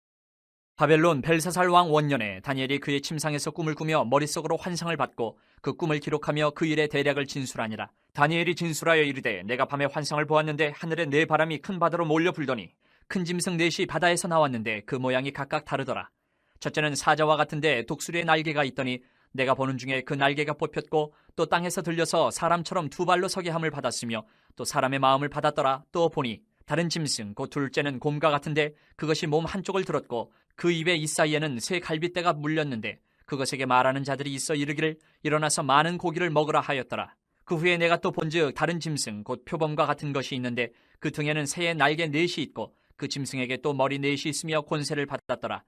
바벨론 벨사살 왕 원년에 다니엘이 그의 침상에서 꿈을 꾸며 머릿속으로 환상을 받고 그 꿈을 기록하며 그 일의 대략을 진술하니라. 다니엘이 진술하여 이르되 내가 밤에 환상을 보았는데 하늘에 네 바람이 큰 바다로 몰려 불더니 큰 짐승 넷이 바다에서 나왔는데 그 모양이 각각 다르더라. 첫째는 사자와 같은데 독수리의 날개가 있더니 내가 보는 중에 그 날개가 뽑혔고 또 땅에서 들려서 사람처럼 두 발로 서게 함을 받았으며 또 사람의 마음을 받았더라. 또 보니 다른 짐승 곧 둘째는 곰과 같은데 그것이 몸 한쪽을 들었고 그 입에 이 사이에는 새 갈빗대가 물렸는데 그것에게 말하는 자들이 있어 이르기를 일어나서 많은 고기를 먹으라 하였더라. 그 후에 내가 또 본즉 다른 짐승 곧 표범과 같은 것이 있는데 그 등에는 새의 날개 넷이 있고 그 짐승에게 또 머리 넷이 있으며 권세를 받았더라.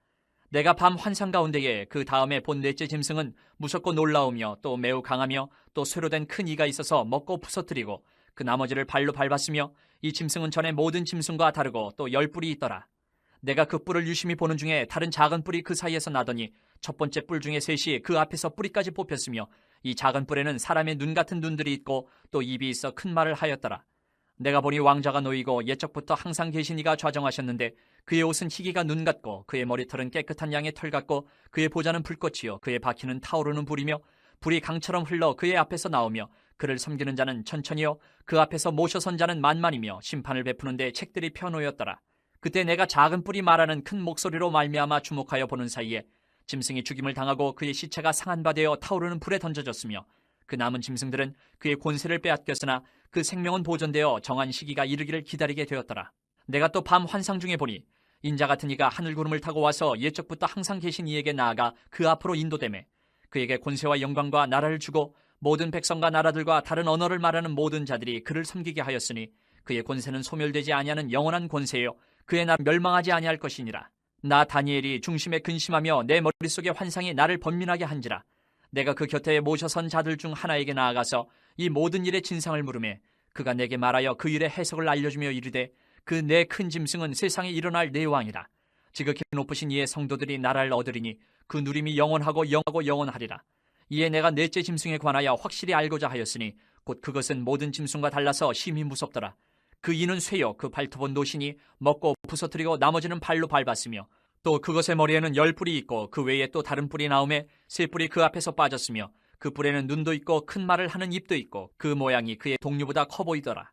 내가 밤 환상 가운데에 그 다음에 본 넷째 짐승은 무섭고 놀라우며 또 매우 강하며 또 쇠로 된 큰 이가 있어서 먹고 부서뜨리고 그 나머지를 발로 밟았으며 이 짐승은 전에 모든 짐승과 다르고 또 10뿔이 있더라. 내가 그 뿔을 유심히 보는 중에 다른 작은 뿔이 그 사이에서 나더니 첫 번째 뿔 중에 셋이 그 앞에서 뿌리까지 뽑혔으며 이 작은 뿔에는 사람의 눈 같은 눈들이 있고 또 입이 있어 큰 말을 하였더라. 내가 보니 왕자가 놓이고 옛적부터 항상 계신 이가 좌정하셨는데 그의 옷은 희기가 눈 같고 그의 머리털은 깨끗한 양의 털 같고 그의 보좌는 불꽃이요 그의 바퀴는 타오르는 불이며 불이 강처럼 흘러 그의 앞에서 나오며 그를 섬기는 자는 천천히요 그 앞에서 모셔선 자는 만만이며 심판을 베푸는데 책들이 펴놓였더라. 그때 내가 작은 뿔이 말하는 큰 목소리로 말미암아 주목하여 보는 사이에 짐승이 죽임을 당하고 그의 시체가 상한 바 되어 타오르는 불에 던져졌으며 그 남은 짐승들은 그의 권세를 빼앗겼으나 그 생명은 보존되어 정한 시기가 이르기를 기다리게 되었더라. 내가 또 밤 환상 중에 보니 인자 같은 이가 하늘 구름을 타고 와서 옛적부터 항상 계신 이에게 나아가 그 앞으로 인도되매 그에게 권세와 영광과 나라를 주고 모든 백성과 나라들과 다른 언어를 말하는 모든 자들이 그를 섬기게 하였으니 그의 권세는 소멸되지 아니하는 영원한 권세요 그의 나 멸망하지 아니할 것이니라. 나 다니엘이 중심에 근심하며 내 머릿속의 환상이 나를 번민하게 한지라. 내가 그 곁에 모셔선 자들 중 하나에게 나아가서 이 모든 일의 진상을 물으매 그가 내게 말하여 그 일의 해석을 알려주며 이르되 그 네 큰 짐승은 세상에 일어날 네 왕이라. 지극히 높으신 이의 성도들이 나라를 얻으리니 그 누림이 영원하고 영원하리라. 이에 내가 넷째 짐승에 관하여 확실히 알고자 하였으니 곧 그것은 모든 짐승과 달라서 심히 무섭더라. 그 이는 쇠요 그 발톱은 노시니 먹고 부서뜨리고 나머지는 발로 밟았으며 또 그것의 머리에는 10뿔이 있고 그 외에 또 다른 뿔이 나오매 세 뿔이 그 앞에서 빠졌으며 그 뿔에는 눈도 있고 큰 말을 하는 입도 있고 그 모양이 그의 동류보다 커 보이더라.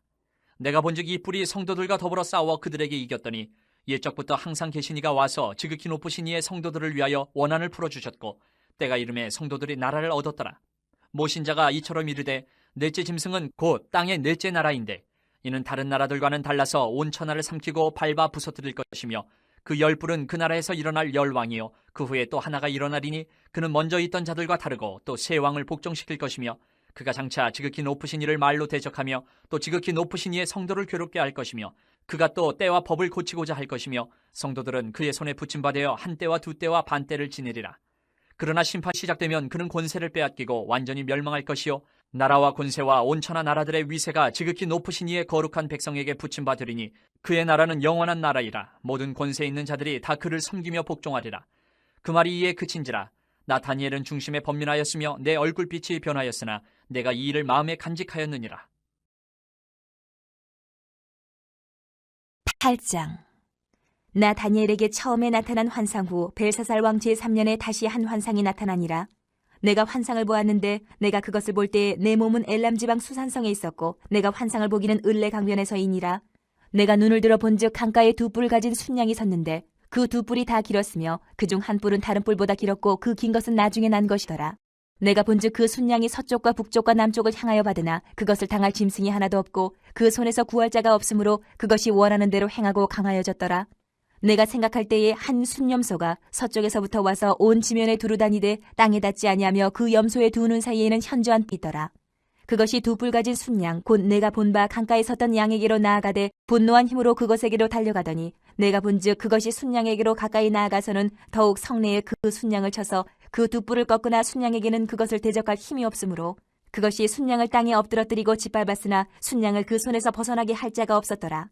내가 본즉 이 뿔이 성도들과 더불어 싸워 그들에게 이겼더니 옛적부터 항상 계신 이가 와서 지극히 높으신 이의 성도들을 위하여 원한을 풀어주셨고 때가 이름에 성도들이 나라를 얻었더라. 모신자가 이처럼 이르되 넷째 짐승은 곧 땅의 넷째 나라인데 이는 다른 나라들과는 달라서 온 천하를 삼키고 밟아 부서뜨릴 것이며 그 10뿔은 그 나라에서 일어날 10왕이요 그 후에 또 하나가 일어나리니 그는 먼저 있던 자들과 다르고 또 새 왕을 복종시킬 것이며 그가 장차 지극히 높으신 이를 말로 대적하며 또 지극히 높으신 이의 성도를 괴롭게 할 것이며 그가 또 때와 법을 고치고자 할 것이며 성도들은 그의 손에 붙임받아 한 때와 두 때와 반 때를 지내리라. 그러나 심판 시작되면 그는 권세를 빼앗기고 완전히 멸망할 것이요 나라와 권세와 온천하 나라들의 위세가 지극히 높으신 이의 거룩한 백성에게 붙임받으리니 그의 나라는 영원한 나라이라. 모든 권세 있는 자들이 다 그를 섬기며 복종하리라. 그 말이 이에 그친지라. 나 다니엘은 중심에 번민하였으며 내 얼굴빛이 변하였으나 내가 이 일을 마음에 간직하였느니라. 8장. 나 다니엘에게 처음에 나타난 환상 후 벨사살 왕 제3년에 다시 한 환상이 나타나니라. 내가 환상을 보았는데 내가 그것을 볼 때에 내 몸은 엘람 지방 수산성에 있었고 내가 환상을 보기는 을레 강변에서이니라. 내가 눈을 들어 본즉 강가에 두 뿔을 가진 순양이 섰는데 그 두 뿔이 다 길었으며 그중 한 뿔은 다른 뿔보다 길었고 그 긴 것은 나중에 난 것이더라. 내가 본즉 그 순양이 서쪽과 북쪽과 남쪽을 향하여 받으나 그것을 당할 짐승이 하나도 없고 그 손에서 구할 자가 없으므로 그것이 원하는 대로 행하고 강하여졌더라. 내가 생각할 때에 한 순염소가 서쪽에서부터 와서 온 지면에 두루 다니되 땅에 닿지 아니하며 그 염소의 두 눈 사이에는 현저한 뿔이 있더라. 그것이 두 뿔 가진 순양 곧 내가 본 바 강가에 섰던 양에게로 나아가되 분노한 힘으로 그것에게로 달려가더니 내가 본즉 그것이 순양에게로 가까이 나아가서는 더욱 성내에 그 순양을 쳐서 그 두 뿔을 꺾으나 순양에게는 그것을 대적할 힘이 없으므로 그것이 순양을 땅에 엎드러뜨리고 짓밟았으나 순양을 그 손에서 벗어나게 할 자가 없었더라.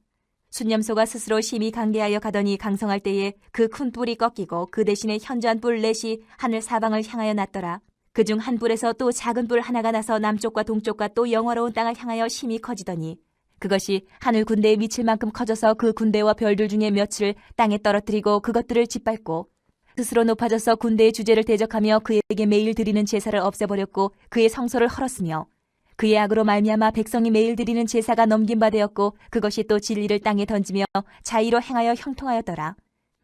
순염소가 스스로 심히 강대하여 가더니 강성할 때에 그 큰 뿔이 꺾이고 그 대신에 현저한 뿔 넷이 하늘 사방을 향하여 났더라. 그중 한 뿔에서 또 작은 뿔 하나가 나서 남쪽과 동쪽과 또 영화로운 땅을 향하여 심히 커지더니 그것이 하늘 군대에 미칠 만큼 커져서 그 군대와 별들 중에 몇을 땅에 떨어뜨리고 그것들을 짓밟고 스스로 높아져서 군대의 주제를 대적하며 그에게 매일 드리는 제사를 없애버렸고 그의 성소를 헐었으며 그의 악으로 말미암아 백성이 매일 드리는 제사가 넘긴 바 되었고 그것이 또 진리를 땅에 던지며 자의로 행하여 형통하였더라.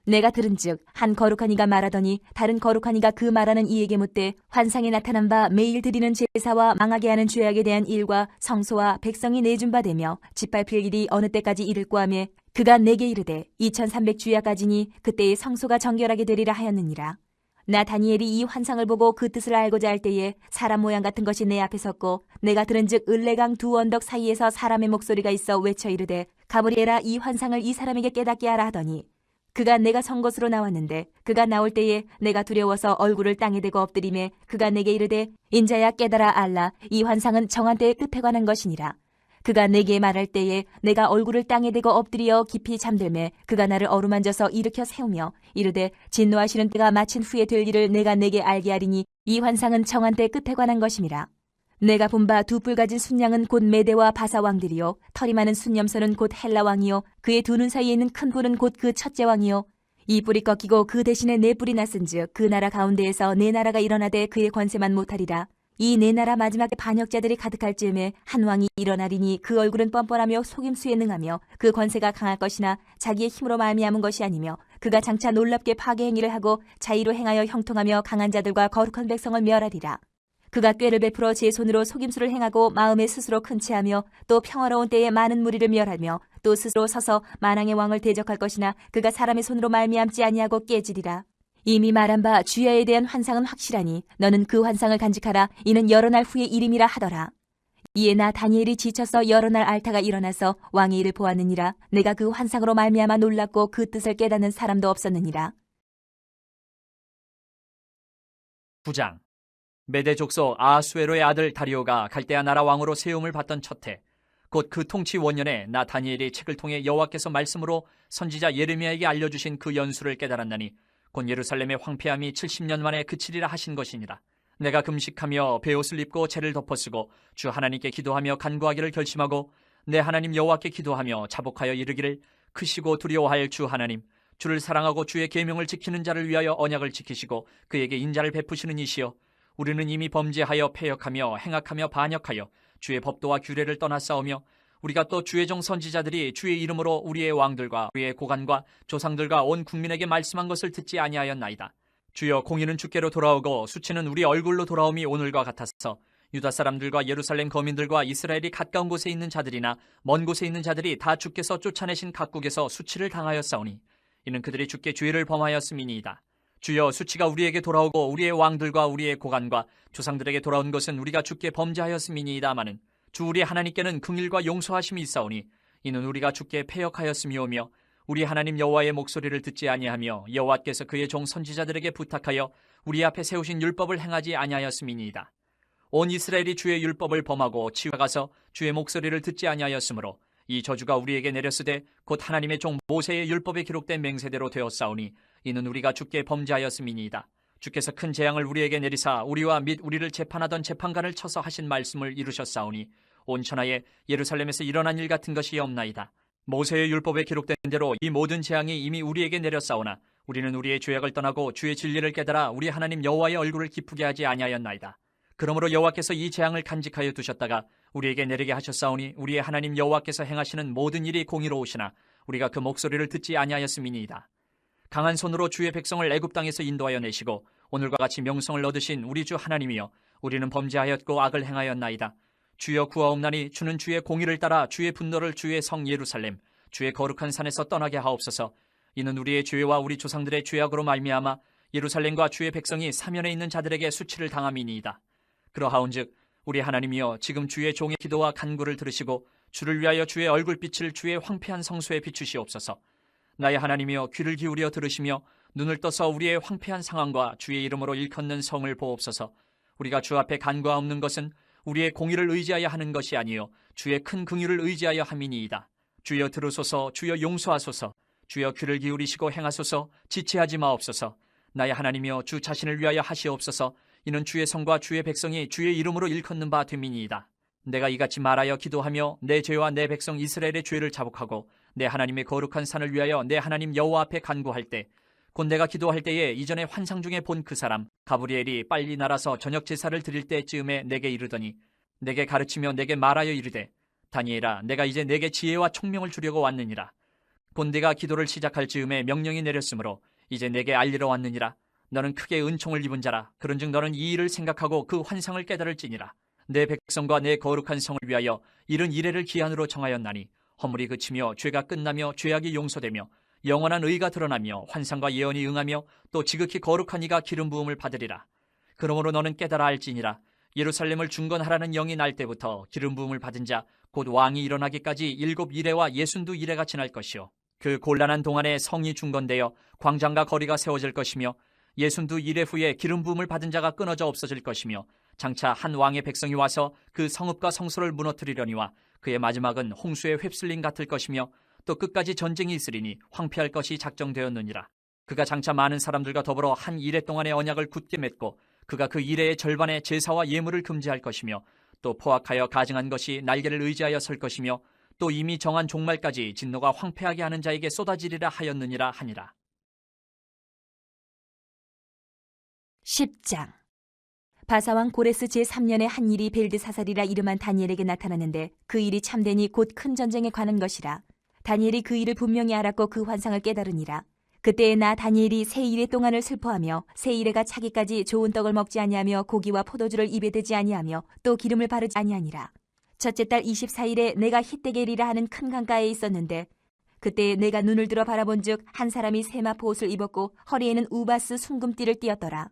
내가 들은즉 한 거룩한 이가 말하더니 다른 거룩한 이가 그 말하는 이에게 묻되 환상에 나타난 바 매일 드리는 제사와 망하게 하는 죄악에 대한 일과 성소와 백성이 내준 바 되며 짓밟힐 일이 어느 때까지 이를꼬 하며 그가 내게 이르되 2300주야까지니 그때의 성소가 정결하게 되리라 하였느니라. 나 다니엘이 이 환상을 보고 그 뜻을 알고자 할 때에 사람 모양 같은 것이 내 앞에 섰고 내가 들은즉 을레강 두 언덕 사이에서 사람의 목소리가 있어 외쳐 이르되 가브리엘아 이 환상을 이 사람에게 깨닫게 하라 하더니 그가 내가 선 곳으로 나왔는데 그가 나올 때에 내가 두려워서 얼굴을 땅에 대고 엎드리매 그가 내게 이르되 인자야 깨달아 알라 이 환상은 정한 때의 끝에 관한 것이니라. 그가 내게 말할 때에 내가 얼굴을 땅에 대고 엎드려 깊이 잠들매 그가 나를 어루만져서 일으켜 세우며 이르되 진노하시는 때가 마친 후에 될 일을 내가 내게 알게 하리니 이 환상은 정한 때 끝에 관한 것임이라. 내가 본 바 두 뿔 가진 순양은 곧 메대와 바사 왕들이요 털이 많은 순염소는 곧 헬라 왕이요 그의 두 눈 사이에 있는 큰 뿔은 곧 그 첫째 왕이요 이 뿔이 꺾이고 그 대신에 네 뿔이 났은즉 그 나라 가운데에서 네 나라가 일어나되 그의 권세만 못하리라. 이 네 나라 마지막에 반역자들이 가득할 즈음에 한 왕이 일어나리니 그 얼굴은 뻔뻔하며 속임수에 능하며 그 권세가 강할 것이나 자기의 힘으로 말미암은 것이 아니며 그가 장차 놀랍게 파괴 행위를 하고 자의로 행하여 형통하며 강한 자들과 거룩한 백성을 멸하리라. 그가 꾀를 베풀어 제 손으로 속임수를 행하고 마음에 스스로 큰 채하며 또 평화로운 때에 많은 무리를 멸하며 또 스스로 서서 만왕의 왕을 대적할 것이나 그가 사람의 손으로 말미암지 아니하고 깨지리라. 이미 말한 바 주야에 대한 환상은 확실하니 너는 그 환상을 간직하라. 이는 여러 날 후의 일임이라 하더라. 이에 나 다니엘이 지쳐서 여러 날 앓다가 일어나서 왕의 일을 보았느니라. 내가 그 환상으로 말미암아 놀랐고 그 뜻을 깨닫는 사람도 없었느니라. 9장. 메대 족속 아하수에로의 아들 다리오가 갈대아 나라 왕으로 세움을 받던 첫해 곧 그 통치 원년에 나 다니엘이 책을 통해 여호와께서 말씀으로 선지자 예레미야에게 알려주신 그 연수를 깨달았나니 곧 예루살렘의 황폐함이 70년 만에 그치리라 하신 것이니라. 내가 금식하며 베옷을 입고 재를 덮어쓰고 주 하나님께 기도하며 간구하기를 결심하고 내 하나님 여호와께 기도하며 자복하여 이르기를 크시고 두려워할 주 하나님 주를 사랑하고 주의 계명을 지키는 자를 위하여 언약을 지키시고 그에게 인자를 베푸시는 이시여 우리는 이미 범죄하여 패역하며 행악하며 반역하여 주의 법도와 규례를 떠나 싸우며 우리가 또 주의 종 선지자들이 주의 이름으로 우리의 왕들과 우리의 고관과 조상들과 온 국민에게 말씀한 것을 듣지 아니하였나이다. 주여 공의는 주께로 돌아오고 수치는 우리 얼굴로 돌아옴이 오늘과 같아서 유다 사람들과 예루살렘 거민들과 이스라엘이 가까운 곳에 있는 자들이나 먼 곳에 있는 자들이 다 주께서 쫓아내신 각국에서 수치를 당하였사오니 이는 그들이 주께 죄를 범하였음이니이다. 주여 수치가 우리에게 돌아오고 우리의 왕들과 우리의 고관과 조상들에게 돌아온 것은 우리가 주께 범죄하였음이니이다마는 주 우리 하나님께는 긍휼과 용서하심이 있사오니 이는 우리가 주께 패역하였음이오며 우리 하나님 여호와의 목소리를 듣지 아니하며 여호와께서 그의 종 선지자들에게 부탁하여 우리 앞에 세우신 율법을 행하지 아니하였음이니이다. 온 이스라엘이 주의 율법을 범하고 치우가서 주의 목소리를 듣지 아니하였으므로 이 저주가 우리에게 내렸으되 곧 하나님의 종 모세의 율법에 기록된 맹세대로 되었사오니 이는 우리가 주께 범죄하였음이니이다. 주께서 큰 재앙을 우리에게 내리사 우리와 및 우리를 재판하던 재판관을 쳐서 하신 말씀을 이루셨사오니 온 천하에 예루살렘에서 일어난 일 같은 것이 없나이다. 모세의 율법에 기록된 대로 이 모든 재앙이 이미 우리에게 내렸사오나 우리는 우리의 죄악을 떠나고 주의 진리를 깨달아 우리 하나님 여호와의 얼굴을 기쁘게 하지 아니하였나이다. 그러므로 여호와께서 이 재앙을 간직하여 두셨다가 우리에게 내리게 하셨사오니 우리의 하나님 여호와께서 행하시는 모든 일이 공의로우시나 우리가 그 목소리를 듣지 아니하였음이니이다. 강한 손으로 주의 백성을 애굽 땅에서 인도하여 내시고 오늘과 같이 명성을 얻으신 우리 주 하나님이여 우리는 범죄하였고 악을 행하였나이다. 주여 구하옵나니 주는 주의 공의를 따라 주의 분노를 주의 성 예루살렘 주의 거룩한 산에서 떠나게 하옵소서. 이는 우리의 죄와 우리 조상들의 죄악으로 말미암아 예루살렘과 주의 백성이 사면에 있는 자들에게 수치를 당함이니이다. 그러하온즉 우리 하나님이여 지금 주의 종의 기도와 간구를 들으시고 주를 위하여 주의 얼굴빛을 주의 황폐한 성소에 비추시옵소서. 나의 하나님이여 귀를 기울여 들으시며 눈을 떠서 우리의 황폐한 상황과 주의 이름으로 일컫는 성을 보옵소서. 우리가 주 앞에 간구하옵는 것은 우리의 공의를 의지하여 하는 것이 아니요 주의 큰 긍휼을 의지하여 함이니이다. 주여 들으소서. 주여 용서하소서. 주여 귀를 기울이시고 행하소서. 지체하지 마옵소서. 나의 하나님이여 주 자신을 위하여 하시옵소서. 이는 주의 성과 주의 백성이 주의 이름으로 일컫는 바 됨이니이다. 내가 이같이 말하여 기도하며 내 죄와 내 백성 이스라엘의 죄를 자복하고 내 하나님의 거룩한 산을 위하여 내 하나님 여호와 앞에 간구할 때 곧 내가 기도할 때에 이전에 환상 중에 본 그 사람 가브리엘이 빨리 날아서 저녁 제사를 드릴 때쯤에 내게 이르더니 내게 가르치며 내게 말하여 이르되 다니엘아 내가 이제 내게 지혜와 총명을 주려고 왔느니라. 곧 내가 기도를 시작할 즈음에 명령이 내렸으므로 이제 내게 알리러 왔느니라. 너는 크게 은총을 입은 자라. 그런즉 너는 이 일을 생각하고 그 환상을 깨달을지니라. 내 백성과 내 거룩한 성을 위하여 이른 이래를 기한으로 정하였나니 허물이 그치며 죄가 끝나며 죄악이 용서되며 영원한 의가 드러나며 환상과 예언이 응하며 또 지극히 거룩한 이가 기름 부음을 받으리라. 그러므로 너는 깨달아 알지니라. 예루살렘을 중건하라는 영이 날 때부터 기름 부음을 받은 자 곧 왕이 일어나기까지 7 이레와 62 이레가 지날 것이요 그 곤란한 동안에 성이 중건되어 광장과 거리가 세워질 것이며 62 이레 후에 기름 부음을 받은 자가 끊어져 없어질 것이며 장차 한 왕의 백성이 와서 그 성읍과 성소를 무너뜨리려니와 그의 마지막은 홍수의 휩쓸림 같을 것이며 또 끝까지 전쟁이 있으리니 황폐할 것이 작정되었느니라. 그가 장차 많은 사람들과 더불어 한 이레 동안의 언약을 굳게 맺고 그가 그 이레의 절반의 제사와 예물을 금지할 것이며 또 포악하여 가증한 것이 날개를 의지하여 설 것이며 또 이미 정한 종말까지 진노가 황폐하게 하는 자에게 쏟아지리라 하였느니라 하니라. 10장. 바사왕 고레스 제3년에 한 일이 벨드사살이라 이름한 다니엘에게 나타났는데 그 일이 참되니 곧 큰 전쟁에 관한 것이라. 다니엘이 그 일을 분명히 알았고 그 환상을 깨달으니라. 그때에 나 다니엘이 새 이레 동안을 슬퍼하며 새 이레가 차기까지 좋은 떡을 먹지 아니하며 고기와 포도주를 입에 대지 아니하며 또 기름을 바르지 아니하니라. 첫째 달 24일에 내가 히데겔이라 하는 큰 강가에 있었는데 그때 내가 눈을 들어 바라본즉 한 사람이 세마포 옷을 입었고 허리에는 우바스 순금띠를 띠었더라.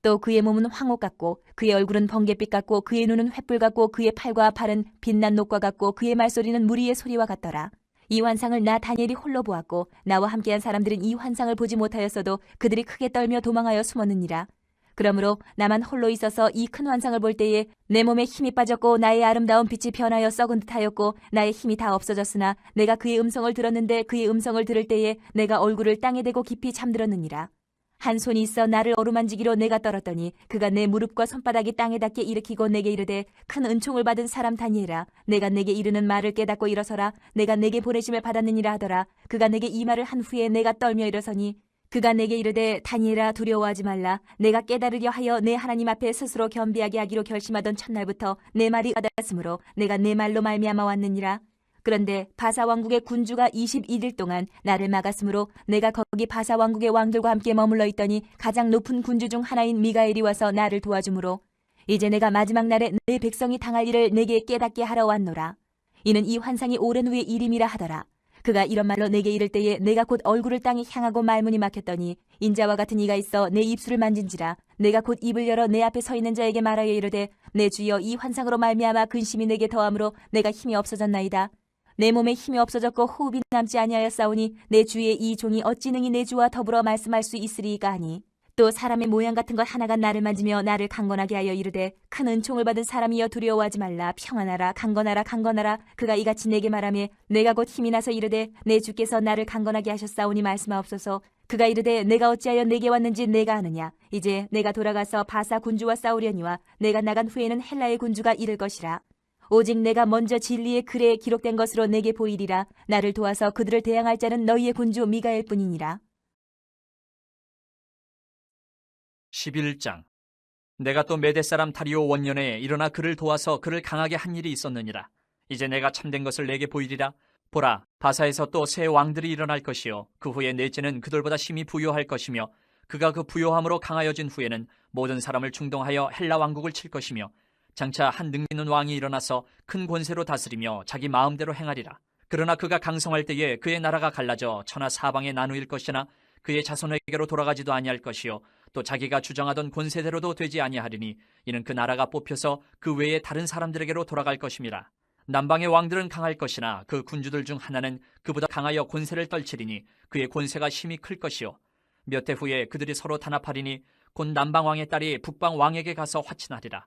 또 그의 몸은 황옥 같고 그의 얼굴은 번갯빛 같고 그의 눈은 횃불 같고 그의 팔과 팔은 빛난 녹과 같고 그의 말소리는 무리의 소리와 같더라. 이 환상을 나 다니엘이 홀로 보았고 나와 함께한 사람들은 이 환상을 보지 못하였어도 그들이 크게 떨며 도망하여 숨었느니라. 그러므로 나만 홀로 있어서 이 큰 환상을 볼 때에 내 몸에 힘이 빠졌고 나의 아름다운 빛이 변하여 썩은 듯하였고 나의 힘이 다 없어졌으나 내가 그의 음성을 들었는데 그의 음성을 들을 때에 내가 얼굴을 땅에 대고 깊이 잠들었느니라. 한 손이 있어 나를 어루만지기로 내가 떨었더니 그가 내 무릎과 손바닥이 땅에 닿게 일으키고 내게 이르되 큰 은총을 받은 사람 다니엘아 내가 내게 이르는 말을 깨닫고 일어서라. 내가 내게 보내심을 받았느니라 하더라. 그가 내게 이 말을 한 후에 내가 떨며 일어서니 그가 내게 이르되 다니엘아 두려워하지 말라. 내가 깨달으려 하여 내 하나님 앞에 스스로 겸비하게 하기로 결심하던 첫날부터 내 말이 와닿았으므로 내가 내 말로 말미암아 왔느니라. 그런데 바사 왕국의 군주가 21일 동안 나를 막았으므로 내가 거기 바사 왕국의 왕들과 함께 머물러 있더니 가장 높은 군주 중 하나인 미가엘이 와서 나를 도와주므로 이제 내가 마지막 날에 내 백성이 당할 일을 내게 깨닫게 하러 왔노라. 이는 이 환상이 오랜 후의 일임이라 하더라. 그가 이런 말로 내게 이를 때에 내가 곧 얼굴을 땅에 향하고 말문이 막혔더니 인자와 같은 이가 있어 내 입술을 만진지라. 내가 곧 입을 열어 내 앞에 서 있는 자에게 말하여 이르되 내 주여 이 환상으로 말미암아 근심이 내게 더함으로 내가 힘이 없어졌나이다. 내 몸에 힘이 없어졌고 호흡이 남지 아니하였사오니 내 주의 이 종이 어찌 능히 내 주와 더불어 말씀할 수 있으리이까 하니 또 사람의 모양 같은 것 하나가 나를 만지며 나를 강건하게 하여 이르되 큰 은총을 받은 사람이여 두려워하지 말라. 평안하라. 강건하라. 강건하라. 그가 이같이 내게 말하며 내가 곧 힘이 나서 이르되 내 주께서 나를 강건하게 하셨사오니 말씀하옵소서. 그가 이르되 내가 어찌하여 내게 왔는지 내가 아느냐. 이제 내가 돌아가서 바사 군주와 싸우려니와 내가 나간 후에는 헬라의 군주가 이를 것이라. 오직 내가 먼저 진리의 글에 기록된 것으로 내게 보이리라. 나를 도와서 그들을 대항할 자는 너희의 군주 미가엘 뿐이니라. 11장. 내가 또 메대 사람 다리오 원년에 일어나 그를 도와서 그를 강하게 한 일이 있었느니라. 이제 내가 참된 것을 내게 보이리라. 보라, 바사에서 또 새 왕들이 일어날 것이요 그 후에 넷째는 그들보다 심히 부요할 것이며 그가 그 부요함으로 강하여진 후에는 모든 사람을 충동하여 헬라 왕국을 칠 것이며 장차 한 능력 있는 왕이 일어나서 큰 권세로 다스리며 자기 마음대로 행하리라. 그러나 그가 강성할 때에 그의 나라가 갈라져 천하 사방에 나누일 것이나 그의 자손에게로 돌아가지도 아니할 것이요 또 자기가 주장하던 권세대로도 되지 아니하리니 이는 그 나라가 뽑혀서 그 외에 다른 사람들에게로 돌아갈 것임이라. 남방의 왕들은 강할 것이나 그 군주들 중 하나는 그보다 강하여 권세를 떨치리니 그의 권세가 심히 클 것이요 몇 해 후에 그들이 서로 단합하리니 곧 남방왕의 딸이 북방왕에게 가서 화친하리라.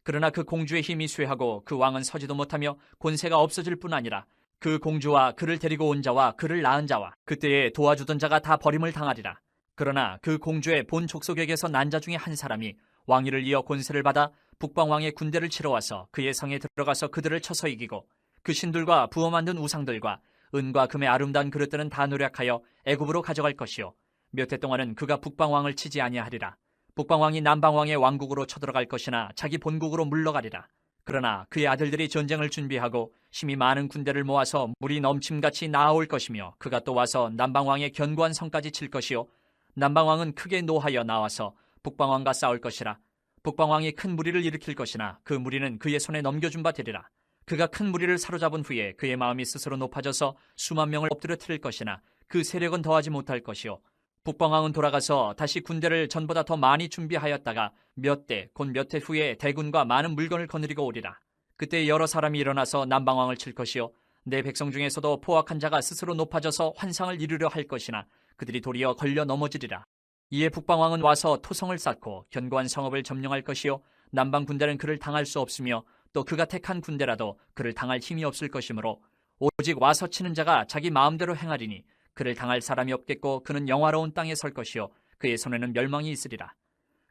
그러나 그 공주의 힘이 쇠하고 그 왕은 서지도 못하며 권세가 없어질 뿐 아니라 그 공주와 그를 데리고 온 자와 그를 낳은 자와 그때에 도와주던 자가 다 버림을 당하리라. 그러나 그 공주의 본 족속에게서 난 자 중에 한 사람이 왕위를 이어 권세를 받아 북방왕의 군대를 치러 와서 그의 성에 들어가서 그들을 쳐서 이기고 그 신들과 부어 만든 우상들과 은과 금의 아름다운 그릇들은 다 노력하여 애굽으로 가져갈 것이요 몇 해 동안은 그가 북방왕을 치지 아니하리라. 북방왕이 남방왕의 왕국으로 쳐들어갈 것이나 자기 본국으로 물러가리라. 그러나 그의 아들들이 전쟁을 준비하고 심히 많은 군대를 모아서 물이 넘침같이 나아올 것이며 그가 또 와서 남방왕의 견고한 성까지 칠 것이요 남방왕은 크게 노하여 나와서 북방왕과 싸울 것이라. 북방왕이 큰 무리를 일으킬 것이나 그 무리는 그의 손에 넘겨준 바 되리라. 그가 큰 무리를 사로잡은 후에 그의 마음이 스스로 높아져서 수만 명을 엎드려뜨릴 것이나 그 세력은 더하지 못할 것이요 북방왕은 돌아가서 다시 군대를 전보다 더 많이 준비하였다가 몇 대 곧 몇 해 후에 대군과 많은 물건을 거느리고 오리라. 그때 여러 사람이 일어나서 남방왕을 칠 것이요 내 백성 중에서도 포악한 자가 스스로 높아져서 환상을 이루려 할 것이나 그들이 도리어 걸려 넘어지리라. 이에 북방왕은 와서 토성을 쌓고 견고한 성읍을 점령할 것이요 남방 군대는 그를 당할 수 없으며 또 그가 택한 군대라도 그를 당할 힘이 없을 것이므로 오직 와서 치는 자가 자기 마음대로 행하리니 그를 당할 사람이 없겠고 그는 영화로운 땅에 설 것이요 그의 손에는 멸망이 있으리라.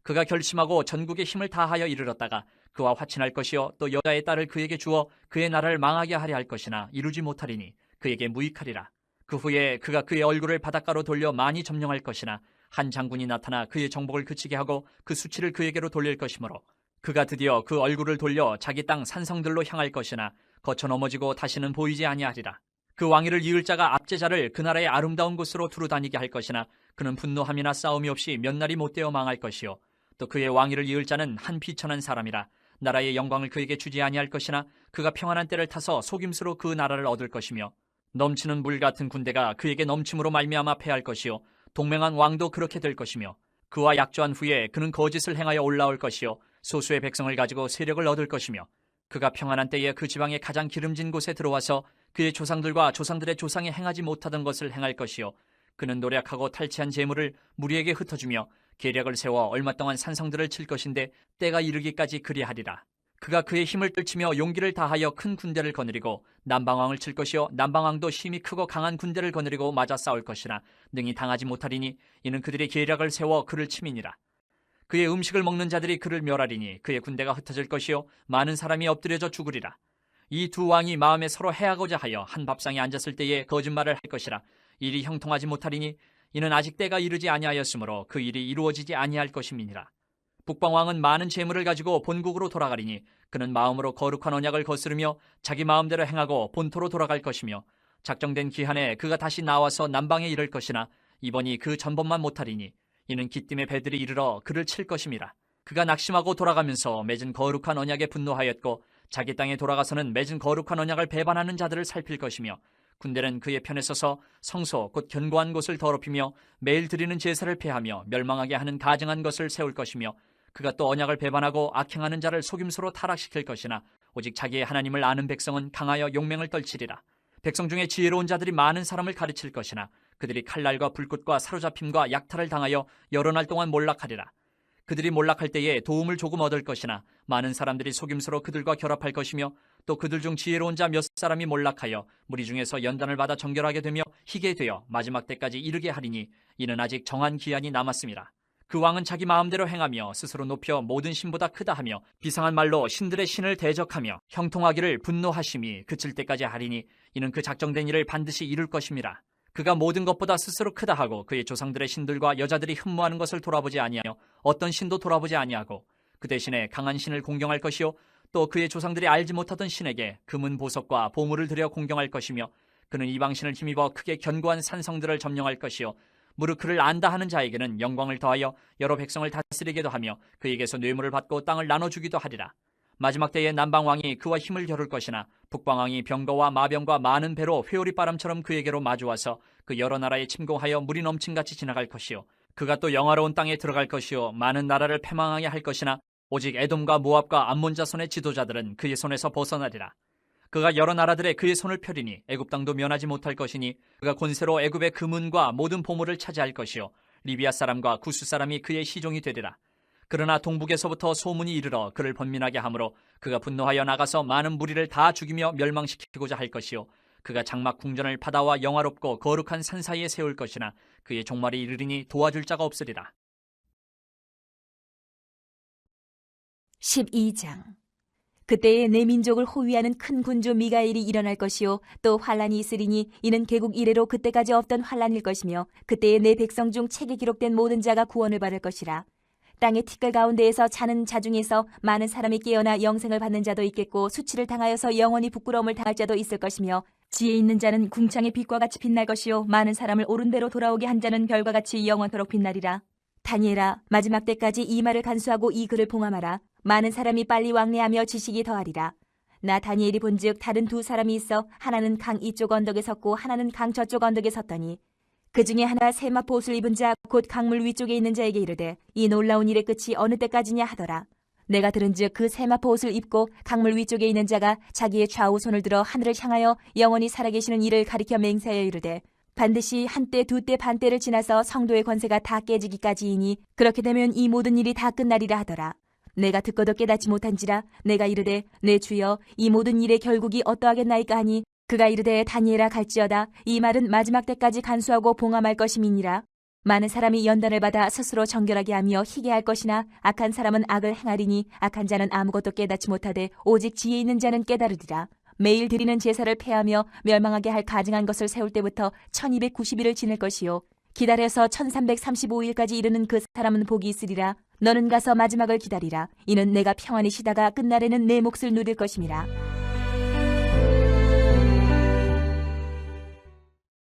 그가 결심하고 전국에 힘을 다하여 이르렀다가 그와 화친할 것이요 또 여자의 딸을 그에게 주어 그의 나라를 망하게 하려 할 것이나 이루지 못하리니 그에게 무익하리라. 그 후에 그가 그의 얼굴을 바닷가로 돌려 많이 점령할 것이나 한 장군이 나타나 그의 정복을 그치게 하고 그 수치를 그에게로 돌릴 것이므로 그가 드디어 그 얼굴을 돌려 자기 땅 산성들로 향할 것이나 거쳐 넘어지고 다시는 보이지 아니하리라. 그 왕위를 이을 자가 압제자를 그 나라의 아름다운 곳으로 두루 다니게 할 것이나 그는 분노함이나 싸움이 없이 몇 날이 못되어 망할 것이요 또 그의 왕위를 이을 자는 한 비천한 사람이라 나라의 영광을 그에게 주지 아니할 것이나 그가 평안한 때를 타서 속임수로 그 나라를 얻을 것이며 넘치는 물 같은 군대가 그에게 넘침으로 말미암아 패할 것이요 동맹한 왕도 그렇게 될 것이며 그와 약조한 후에 그는 거짓을 행하여 올라올 것이요 소수의 백성을 가지고 세력을 얻을 것이며 그가 평안한 때에 그 지방의 가장 기름진 곳에 들어와서 그의 조상들과 조상들의 조상이 행하지 못하던 것을 행할 것이요 그는 노력하고 탈취한 재물을 무리에게 흩어주며 계략을 세워 얼마 동안 산성들을 칠 것인데 때가 이르기까지 그리하리라. 그가 그의 힘을 떨치며 용기를 다하여 큰 군대를 거느리고 남방왕을 칠 것이요 남방왕도 힘이 크고 강한 군대를 거느리고 맞아 싸울 것이나 능히 당하지 못하리니 이는 그들의 계략을 세워 그를 침이니라. 그의 음식을 먹는 자들이 그를 멸하리니 그의 군대가 흩어질 것이요 많은 사람이 엎드려져 죽으리라. 이 두 왕이 마음에 서로 해하고자 하여 한 밥상에 앉았을 때에 거짓말을 할 것이라. 일이 형통하지 못하리니 이는 아직 때가 이르지 아니하였으므로 그 일이 이루어지지 아니할 것임이니라. 북방왕은 많은 재물을 가지고 본국으로 돌아가리니 그는 마음으로 거룩한 언약을 거스르며 자기 마음대로 행하고 본토로 돌아갈 것이며 작정된 기한에 그가 다시 나와서 남방에 이를 것이나 이번이 그 전번만 못하리니 이는 기띔의 배들이 이르러 그를 칠 것임이라. 그가 낙심하고 돌아가면서 맺은 거룩한 언약에 분노하였고 자기 땅에 돌아가서는 맺은 거룩한 언약을 배반하는 자들을 살필 것이며 군대는 그의 편에 서서 성소 곧 견고한 곳을 더럽히며 매일 드리는 제사를 폐하며 멸망하게 하는 가증한 것을 세울 것이며 그가 또 언약을 배반하고 악행하는 자를 속임수로 타락시킬 것이나 오직 자기의 하나님을 아는 백성은 강하여 용맹을 떨치리라. 백성 중에 지혜로운 자들이 많은 사람을 가르칠 것이나 그들이 칼날과 불꽃과 사로잡힘과 약탈을 당하여 여러 날 동안 몰락하리라. 그들이 몰락할 때에 도움을 조금 얻을 것이나 많은 사람들이 속임수로 그들과 결합할 것이며 또 그들 중 지혜로운 자 몇 사람이 몰락하여 무리 중에서 연단을 받아 정결하게 되며 희게 되어 마지막 때까지 이르게 하리니 이는 아직 정한 기한이 남았습니다. 그 왕은 자기 마음대로 행하며 스스로 높여 모든 신보다 크다 하며 비상한 말로 신들의 신을 대적하며 형통하기를 분노하심이 그칠 때까지 하리니 이는 그 작정된 일을 반드시 이룰 것임이라. 그가 모든 것보다 스스로 크다 하고 그의 조상들의 신들과 여자들이 흠모하는 것을 돌아보지 아니하며 어떤 신도 돌아보지 아니하고 그 대신에 강한 신을 공경할 것이요 또 그의 조상들이 알지 못하던 신에게 금은 보석과 보물을 들여 공경할 것이며 그는 이방신을 힘입어 크게 견고한 산성들을 점령할 것이요 무릇 그를 안다 하는 자에게는 영광을 더하여 여러 백성을 다스리게도 하며 그에게서 뇌물을 받고 땅을 나눠주기도 하리라. 마지막 때에 남방왕이 그와 힘을 겨룰 것이나 북방왕이 병거와 마병과 많은 배로 회오리 바람처럼 그에게로 마주와서 그 여러 나라에 침공하여 물이 넘친같이 지나갈 것이요 그가 또 영화로운 땅에 들어갈 것이요 많은 나라를 패망하게 할 것이나 오직 에돔과 모압과 암몬 자손의 지도자들은 그의 손에서 벗어나리라. 그가 여러 나라들의 그의 손을 펴리니 애굽 땅도 면하지 못할 것이니 그가 권세로 애굽의 금은과 모든 보물을 차지할 것이요 리비아 사람과 구스 사람이 그의 시종이 되리라. 그러나 동북에서부터 소문이 이르러 그를 번민하게 하므로 그가 분노하여 나가서 많은 무리를 다 죽이며 멸망시키고자 할 것이요 그가 장막 궁전을 바다와 영화롭고 거룩한 산 사이에 세울 것이나 그의 종말이 이르리니 도와줄 자가 없으리라. 12장. 그때에 내 민족을 호위하는 큰 군주 미가엘이 일어날 것이요 또 환란이 있으리니 이는 개국 이래로 그때까지 없던 환란일 것이며 그때에 내 백성 중 책에 기록된 모든 자가 구원을 받을 것이라. 땅의 티끌 가운데에서 자는 자 중에서 많은 사람이 깨어나 영생을 받는 자도 있겠고 수치를 당하여서 영원히 부끄러움을 당할 자도 있을 것이며 지혜 있는 자는 궁창의 빛과 같이 빛날 것이요 많은 사람을 옳은 대로 돌아오게 한 자는 별과 같이 영원토록 빛나리라. 다니엘아, 마지막 때까지 이 말을 간수하고 이 글을 봉함하라. 많은 사람이 빨리 왕래하며 지식이 더하리라. 나 다니엘이 본즉 다른 두 사람이 있어 하나는 강 이쪽 언덕에 섰고 하나는 강 저쪽 언덕에 섰더니 그 중에 하나 세마포 옷을 입은 자 곧 강물 위쪽에 있는 자에게 이르되 이 놀라운 일의 끝이 어느 때까지냐 하더라. 내가 들은즉 그 세마포 옷을 입고 강물 위쪽에 있는 자가 자기의 좌우 손을 들어 하늘을 향하여 영원히 살아계시는 이를 가리켜 맹세하여 이르되 반드시 한때 두때 반때를 지나서 성도의 권세가 다 깨지기까지이니 그렇게 되면 이 모든 일이 다 끝나리라 하더라. 내가 듣고도 깨닫지 못한지라 내가 이르되 내 주여 이 모든 일의 결국이 어떠하겠나이까 하니 그가 이르되 다니엘아 갈지어다 이 말은 마지막 때까지 간수하고 봉함할 것임이니라. 많은 사람이 연단을 받아 스스로 정결하게 하며 희게 할 것이나 악한 사람은 악을 행하리니 악한 자는 아무것도 깨닫지 못하되 오직 지혜 있는 자는 깨달으리라. 매일 드리는 제사를 폐하며 멸망하게 할 가증한 것을 세울 때부터 1290일을 지낼 것이요 기다려서 1335일까지 이르는 그 사람은 복이 있으리라. 너는 가서 마지막을 기다리라. 이는 내가 평안히 쉬다가 끝날에는 내 몫을 누릴 것임이라.